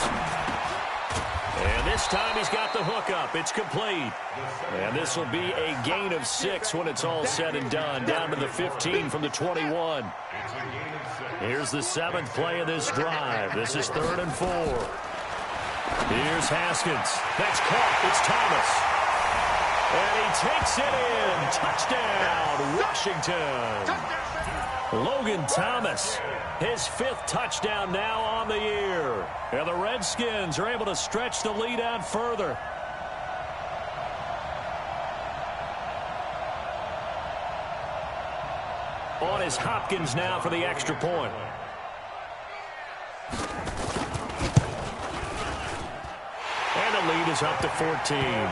And this time he's got the hook up. It's complete. And this will be a gain of 6 when it's all said and done. Down to the 15 from the 21. Here's the 7th play of this drive. This is 3rd and 4. Here's Haskins. That's caught. It's Thomas. And he takes it in. Touchdown, Washington. Logan Thomas, his 5th touchdown now on the year. And the Redskins are able to stretch the lead out further. On is Hopkins now for the extra point. And the lead is up to 14.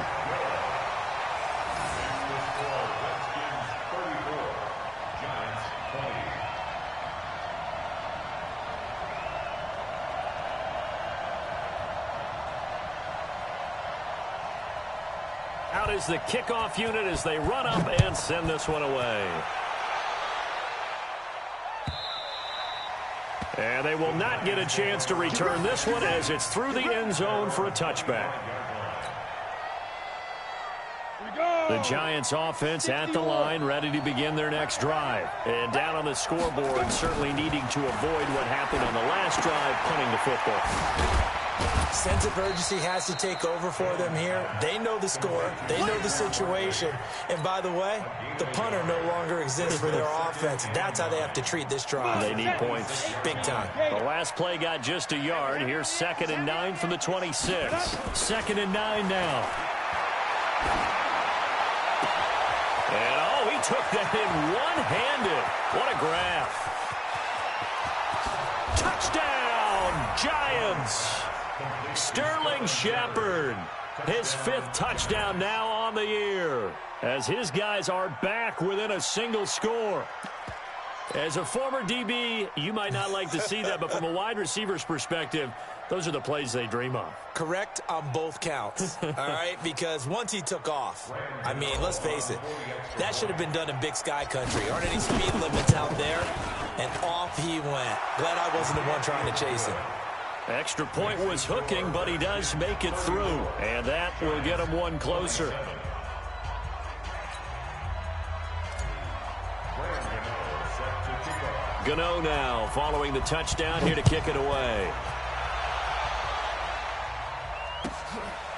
Out is the kickoff unit as they run up and send this one away. And they will not get a chance to return this one as it's through the end zone for a touchback. The Giants offense at the line, ready to begin their next drive. And down on the scoreboard, certainly needing to avoid what happened on the last drive, punting the football. Sense of urgency has to take over for them here. They know the score. They know the situation. And by the way, the punter no longer exists for their offense. That's how they have to treat this drive. They need points. Big time. The last play got just a yard. Here's 2nd and 9 from the 26. 2nd and 9 now. And, oh, he took that in one-handed. What a grab. Touchdown, Giants. Sterling Shepard, his 5th touchdown now on the year, as his guys are back within a single score. As a former DB, you might not like to see that, but from a wide receiver's perspective, those are the plays they dream of. Correct on both counts, all right? Because once he took off, I mean, let's face it, that should have been done in Big Sky Country. Aren't any speed limits out there? And off he went. Glad I wasn't the one trying to chase him. Extra point was hooking, but he does make it through. And that will get him one closer. Gano now following the touchdown here to kick it away.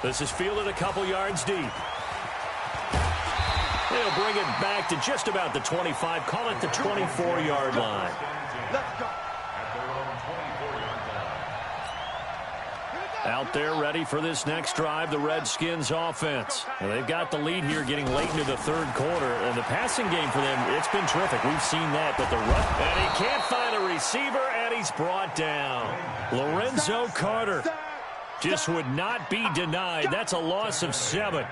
This is fielded a couple yards deep. They'll bring it back to just about the 25. Call it the 24-yard line. Let's go. Out there ready for this next drive, the Redskins offense. And they've got the lead here getting late into the third quarter. And the passing game for them, it's been terrific. We've seen that. But the run, and he can't find a receiver, and he's brought down. Lorenzo Carter just would not be denied. That's a loss of 7.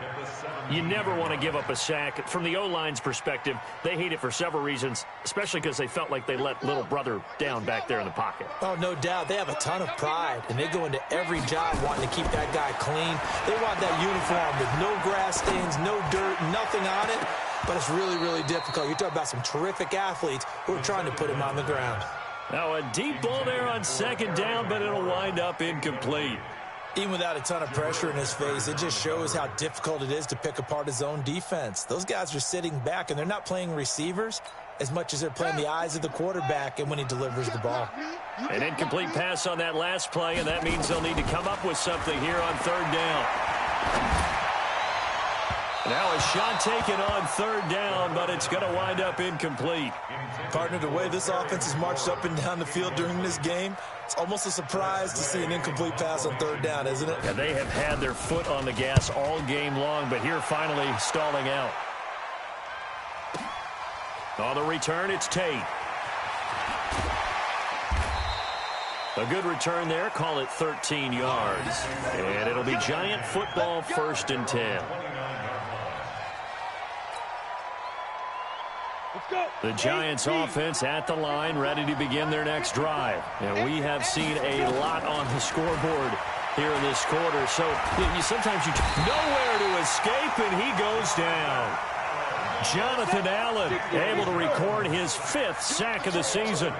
You never want to give up a sack. From the O-line's perspective, they hate it for several reasons, especially because they felt like they let little brother down back there in the pocket. Oh, no doubt. They have a ton of pride, and they go into every job wanting to keep that guy clean. They want that uniform with no grass stains, no dirt, nothing on it, but it's really, really difficult. You're talking about some terrific athletes who are trying to put him on the ground. Now a deep ball there on second down, but it'll wind up incomplete. Even without a ton of pressure in his face, it just shows how difficult it is to pick apart his own defense. Those guys are sitting back, and they're not playing receivers as much as they're playing the eyes of the quarterback and when he delivers the ball. An incomplete pass on that last play, and that means they'll need to come up with something here on third down. Now a shot taken on third down, but it's going to wind up incomplete. Partner, the way this offense has marched up and down the field during this game, it's almost a surprise to see an incomplete pass on third down, isn't it? Yeah, they have had their foot on the gas all game long, but here finally stalling out. On the return, it's Tate. A good return there, call it 13 yards. And it'll be Giant football, 1st and 10. The Giants offense at the line, ready to begin their next drive. And we have seen a lot on the scoreboard here in this quarter. So sometimes you nowhere to escape, and he goes down. Jonathan Allen able to record his 5th sack of the season.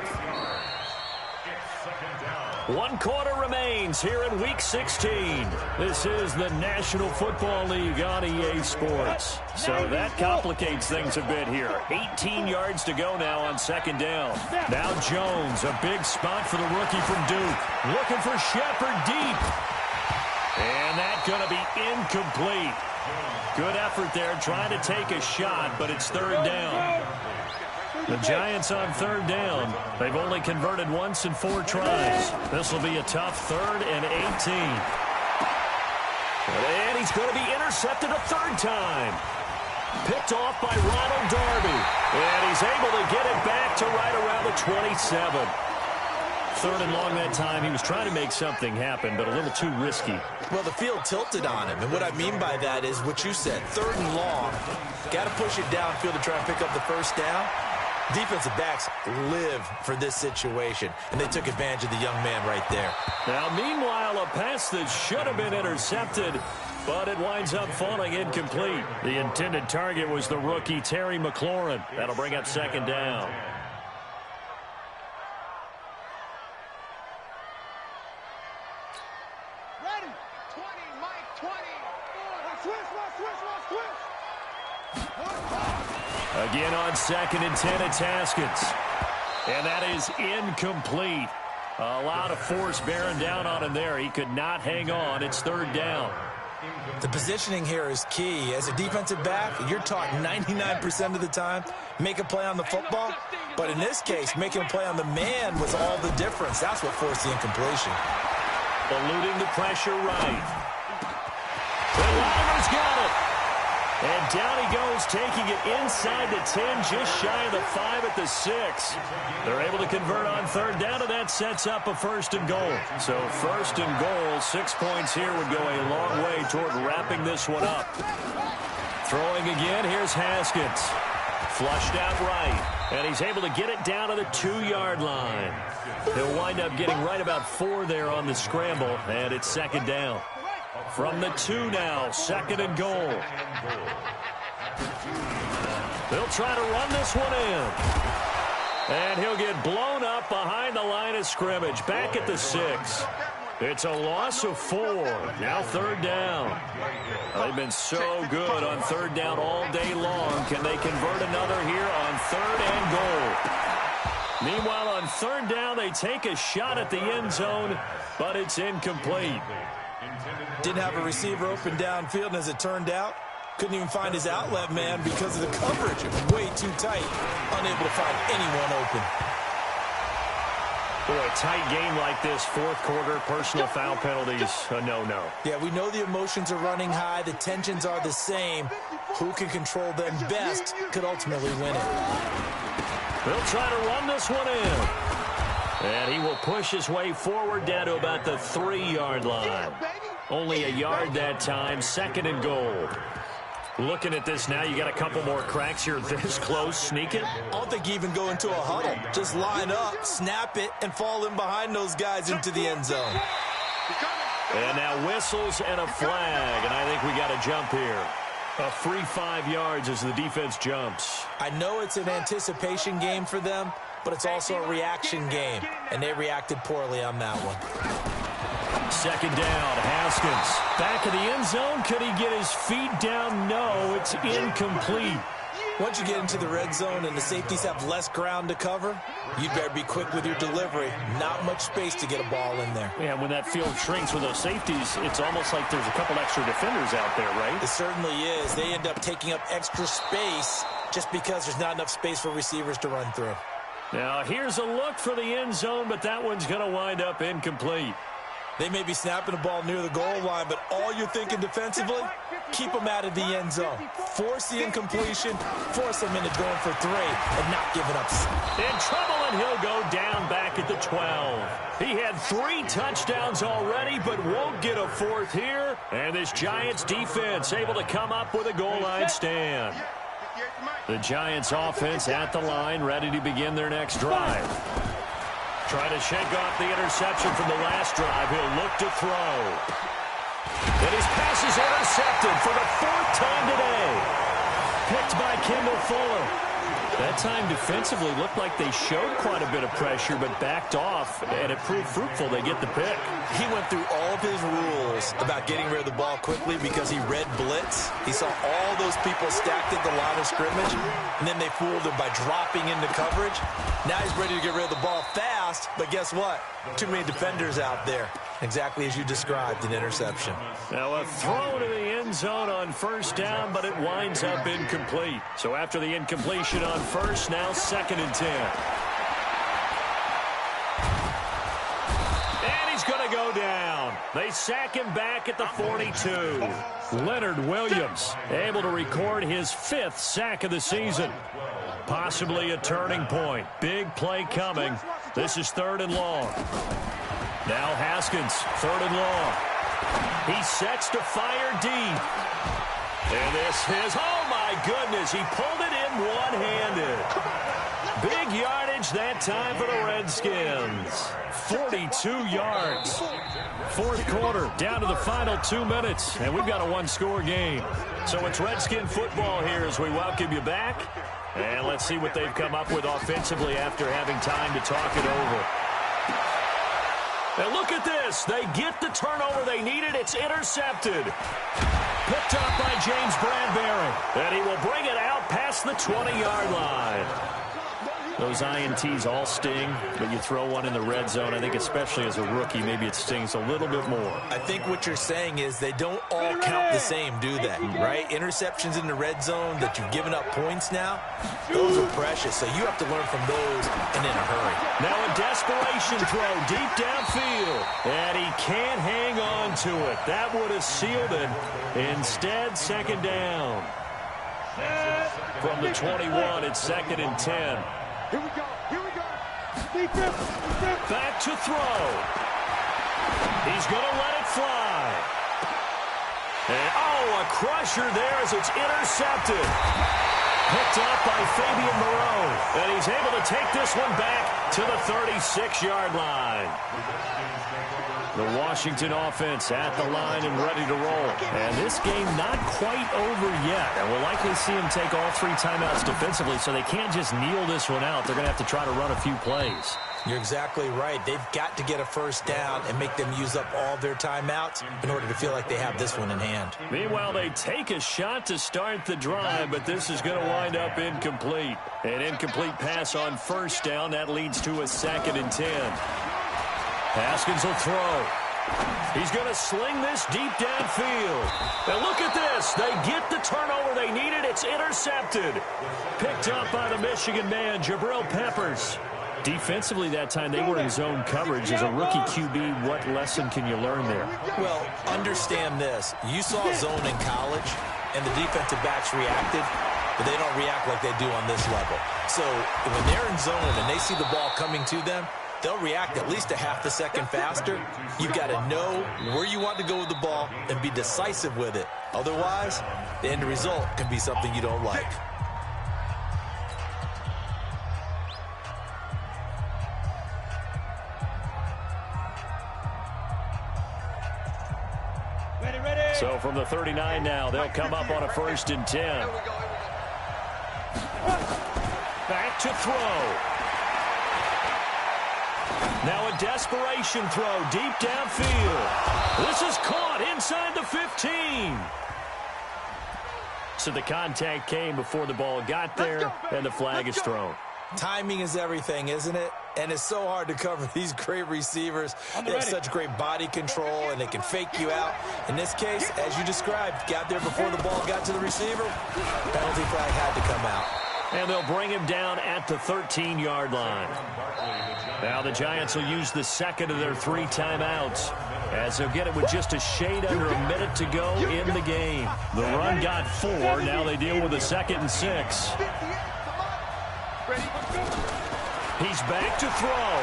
1 quarter remains here in Week 16. This is the National Football League on EA Sports. So that complicates things a bit here. 18 yards to go now on second down. Now Jones, a big spot for the rookie from Duke. Looking for Shepard deep. And that's going to be incomplete. Good effort there, trying to take a shot, but it's third down. The Giants on third down. They've only converted once in 4 tries. This will be a tough 3rd and 18. And he's going to be intercepted a 3rd time. Picked off by Ronald Darby. And he's able to get it back to right around the 27. 3rd and long that time. He was trying to make something happen, but a little too risky. Well, the field tilted on him, and what I mean by that is what you said. 3rd and long. Got to push it downfield to try and pick up the first down. Defensive backs live for this situation, and they took advantage of the young man right there. Now, meanwhile, a pass that should have been intercepted, but it winds up falling incomplete. The intended target was the rookie Terry McLaurin. That'll bring up second down. Ready, 20, Mike, 20. Switch. Again on 2nd and 10, it's Haskins. And that is incomplete. A lot of force bearing down on him there. He could not hang on. It's third down. The positioning here is key. As a defensive back, you're taught 99% of the time, make a play on the football. But in this case, making a play on the man was all the difference. That's what forced the incompletion. Eluding the pressure right. And Latimer's got it. And down he goes, taking it inside the 10, just shy of the 5 at the 6. They're able to convert on third down, and that sets up a 1st and goal. So 1st and goal, 6 points here would go a long way toward wrapping this one up. Throwing again, here's Haskins. Flushed out right, and he's able to get it down to the 2-yard line. He'll wind up getting right about 4 there on the scramble, and it's second down. From the 2 now, 2nd and goal. They'll try to run this one in. And he'll get blown up behind the line of scrimmage, back at the 6. It's a loss of 4. Now third down. They've been so good on third down all day long. Can they convert another here on 3rd and goal? Meanwhile, on third down, they take a shot at the end zone, but it's incomplete. Didn't have a receiver open downfield, and as it turned out, couldn't even find his outlet man because of the coverage. It was way too tight, unable to find anyone open. Boy, a tight game like this, fourth quarter, personal foul penalties, a no-no. Yeah, we know the emotions are running high. The tensions are the same. Who can control them best could ultimately win it. They'll try to run this one in. And he will push his way forward down to about the 3-yard line. Only a yard that time, 2nd and goal. Looking at this now, you got a couple more cracks here this close. Sneak it? I don't think you even go into a huddle. Just line up, snap it, and fall in behind those guys into the end zone. And now whistles and a flag, and I think we got a jump here. A free 5 yards as the defense jumps. I know it's an anticipation game for them, but it's also a reaction game, and they reacted poorly on that one. 2nd down, Haskins. Back of the end zone. Could he get his feet down? No, it's incomplete. Once you get into the red zone and the safeties have less ground to cover, you better be quick with your delivery. Not much space to get a ball in there. Yeah, when that field shrinks with those safeties, it's almost like there's a couple extra defenders out there, right? It certainly is. They end up taking up extra space just because there's not enough space for receivers to run through. Now, here's a look for the end zone, but that one's going to wind up incomplete. They may be snapping the ball near the goal line, but all you're thinking defensively, keep them out of the end zone. Force the incompletion, force them into going for 3, and not giving up. In trouble, and he'll go down back at the 12. He had 3 touchdowns already, but won't get a 4th here. And this Giants defense able to come up with a goal line stand. The Giants offense at the line, ready to begin their next drive. Trying to shake off the interception from the last drive. He'll look to throw. And his pass is intercepted for the 4th time today. Picked by Kendall Fuller. That time defensively looked like they showed quite a bit of pressure, but backed off, and it proved fruitful. They get the pick. He went through all of his rules about getting rid of the ball quickly because he read blitz. He saw all those people stacked at the line of scrimmage, and then they fooled him by dropping into coverage. Now he's ready to get rid of the ball fast, but guess what? Too many defenders out there. Exactly as you described, an interception. Now a throw to the end zone on 1st down, but it winds up incomplete. So after the incompletion on 1st, now 2nd and 10. And he's going to go down. They sack him back at the 42. Leonard Williams able to record his 5th sack of the season. Possibly a turning point. Big play coming. This is 3rd and long. Now Haskins, 3rd and long. He sets to fire deep. And this is, oh my goodness, he pulled it in one-handed. Big yardage that time for the Redskins. 42 yards. 4th quarter, down to the final 2 minutes, and we've got a 1-score game. So it's Redskin football here as we welcome you back. And let's see what they've come up with offensively after having time to talk it over. And look at this. They get the turnover they needed. It's intercepted. Picked up by James Bradbury. And he will bring it out past the 20-yard line. Those INTs all sting, but you throw one in the red zone, I think especially as a rookie, maybe it stings a little bit more. I think what you're saying is they don't all count the same, do they? Right? Interceptions in the red zone that you've given up points now, those are precious, so you have to learn from those and in a hurry. Now a desperation throw deep downfield, and he can't hang on to it. That would have sealed it. Instead, 2nd down. From the 21, it's 2nd and 10. Here we go. Here we go. Back to throw. He's going to let it fly. And, oh, a crusher there as it's intercepted. Picked up by Fabian Moreau. And he's able to take this one back to the 36-yard line. The Washington offense at the line and ready to roll. And this game not quite over yet. And we'll likely see them take all 3 timeouts defensively, so they can't just kneel this one out. They're going to have to try to run a few plays. You're exactly right. They've got to get a 1st down and make them use up all their timeouts in order to feel like they have this one in hand. Meanwhile, they take a shot to start the drive, but this is going to wind up incomplete. An incomplete pass on 1st down. That leads to a 2nd and 10. Haskins will throw. He's going to sling this deep downfield. And look at this. They get the turnover they needed. It's intercepted. Picked up by the Michigan man, Jabril Peppers. Defensively that time, they were in zone coverage. As a rookie QB, what lesson can you learn there? Well, understand this. You saw zone in college, and the defensive backs reacted, but they don't react like they do on this level. So when they're in zone and they see the ball coming to them, they'll react at least a half a second faster. You've got to know where you want to go with the ball and be decisive with it. Otherwise, the end result can be something you don't like. So from the 39 now, they'll come up on a 1st and 10. Back to throw. Now a desperation throw deep downfield. This is caught inside the 15. So the contact came before the ball got there, and the flag is thrown. Timing is everything, isn't it? And it's so hard to cover these great receivers. They have such great body control, and they can fake you out. In this case, as you described, got there before the ball got to the receiver. Penalty flag had to come out. And they'll bring him down at the 13-yard line. Now the Giants will use the second of their 3 timeouts, as they'll get it with just a shade under a minute to go in the game. The run got 4. Now they deal with a 2nd and 6. He's back to throw.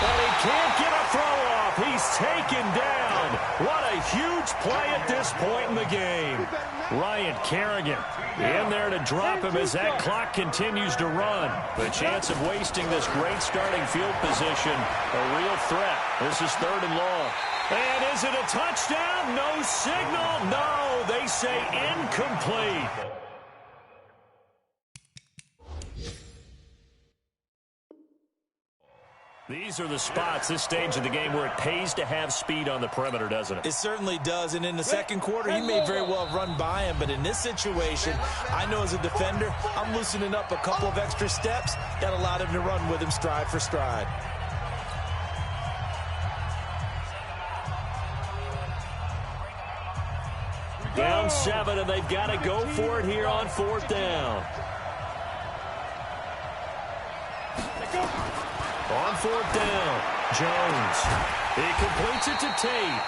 But he can't get a throw off. He's taken down. What a huge play at this point in the game. Ryan Kerrigan in there to drop him as that clock continues to run. The chance of wasting this great starting field position, a real threat. This is 3rd and long. And is it a touchdown? No signal. No, they say incomplete. These are the spots, this stage of the game, where it pays to have speed on the perimeter, doesn't it? It certainly does, and in the second quarter, he may very well run by him, but in this situation, I know as a defender, I'm loosening up a couple of extra steps that allowed him to run with him stride for stride. Down 7, and they've got to go for it here on 4th down. On 4th down, Jones. He completes it to Tate.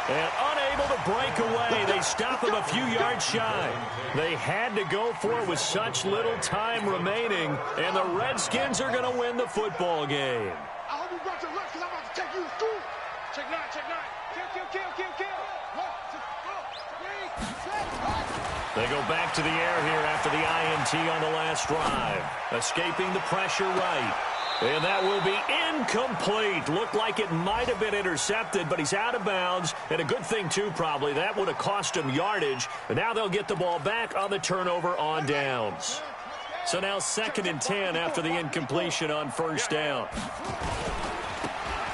And unable to break away, they stop him a few yards shy. They had to go for it with such little time remaining, and the Redskins are going to win the football game. I hope you brought your lunch, because I'm about to take you to school. Check 9, check 9. Kill. 1, 2, 3. They go back to the air here after the INT on the last drive. Escaping the pressure right. And that will be incomplete. Looked like it might have been intercepted, but he's out of bounds. And a good thing, too, probably. That would have cost him yardage. And now they'll get the ball back on the turnover on downs. So now 2nd and 10 after the incompletion on 1st down.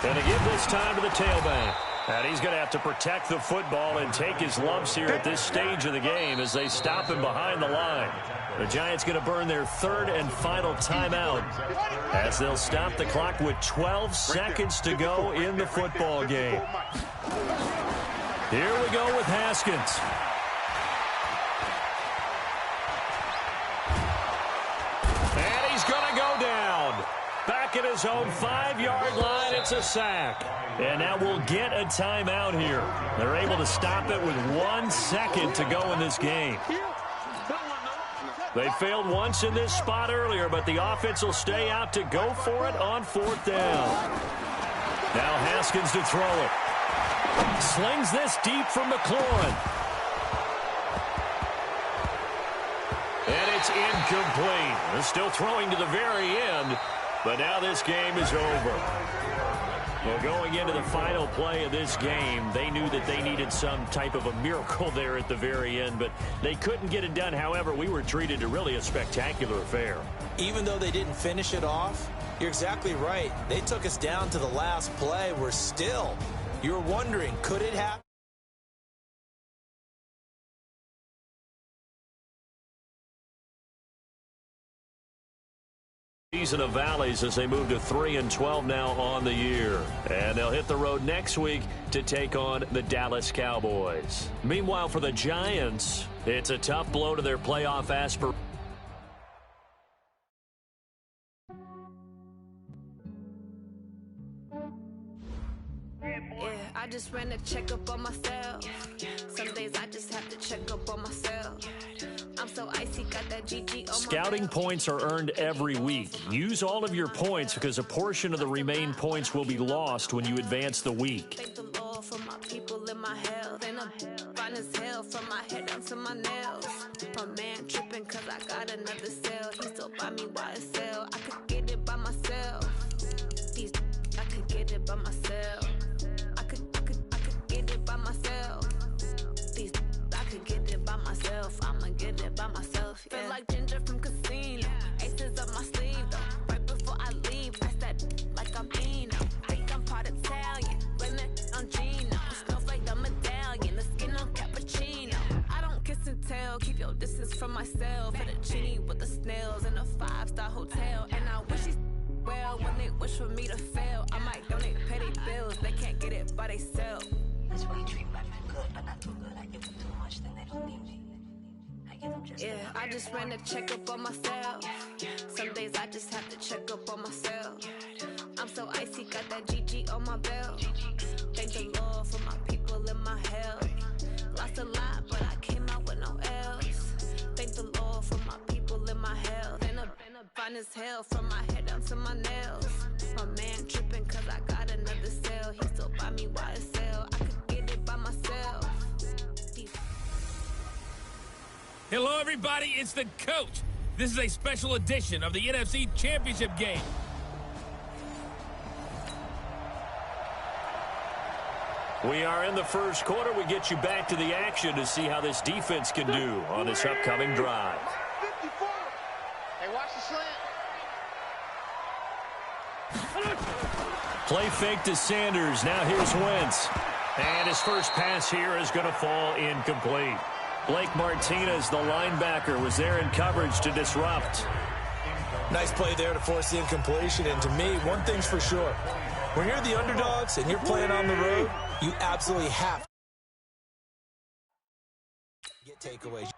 And to give this time to the tailback. And he's going to have to protect the football and take his lumps here at this stage of the game as they stop him behind the line. The Giants going to burn their 3rd and final timeout as they'll stop the clock with 12 seconds to go in the football game. Here we go with Haskins. And he's going to go down. Back at his own 5-yard line, it's a sack. And now we'll get a timeout here. They're able to stop it with 1 second to go in this game. They failed once in this spot earlier, but the offense will stay out to go for it on 4th down. Now Haskins to throw it. Slings this deep from McLaurin. And it's incomplete. They're still throwing to the very end, but now this game is over. Well, going into the final play of this game, they knew that they needed some type of a miracle there at the very end, but they couldn't get it done. However, we were treated to really a spectacular affair. Even though they didn't finish it off, you're exactly right. They took us down to the last play. We're still, you're wondering, could it happen? Season of valleys as they move to 3-12 now on the year. And they'll hit the road next week to take on the Dallas Cowboys. Meanwhile, for the Giants, it's a tough blow to their playoff aspirations. I just ran a checkup on myself. Some days I just have to check up on myself. I'm so icy, got that GG on Scouting points are earned every week. Use all of your points because a portion of the remaining points will be lost when you advance the week. Thank the Lord for my people in my health. And I'm fine as hell from my head down to my nails. My man tripping cause I got another cell. He still buy me YSL. I could get it by myself. I could get it by myself. I could get it by myself. I could get it by myself. I'ma get it by myself. Yeah. Feel like Ginger from Casino. Aces up my sleeve though. Right before I leave, I said like I'm Eno. Think I'm part Italian. Blame it on Gino. Snowflake the medallion. The skin on cappuccino. I don't kiss and tell. Keep your distance from myself. For the genie with the snails in a 5-star hotel. And I wish he's well when they wish for me to fail. I might donate petty bills. They can't get it by themselves. That's why you treat my men good, but not too good. I give them too much, then they don't need me. I give them just yeah, I just ran a checkup on myself. Some days I just have to check up on myself. I'm so icy, got that GG on my belt. Thank the Lord for my people in my health. Lost a lot, but I came out with no else. Thank the Lord for my people in my health. And I'm fine as hell from my head down to my nails. My man tripping cause I got another cell. He still buy me YSL. I could get it by myself. Hello, everybody. It's the coach. This is a special edition of the NFC Championship game. We are in the first quarter. We get you back to the action to see how this defense can do on this upcoming drive. 54. Hey, watch the slant. Play fake to Sanders. Now here's Wentz. And his first pass here is going to fall incomplete. Blake Martinez, the linebacker, was there in coverage to disrupt. Nice play there to force the incompletion. And to me, one thing's for sure. When you're the underdogs and you're playing on the road, you absolutely have to get takeaways.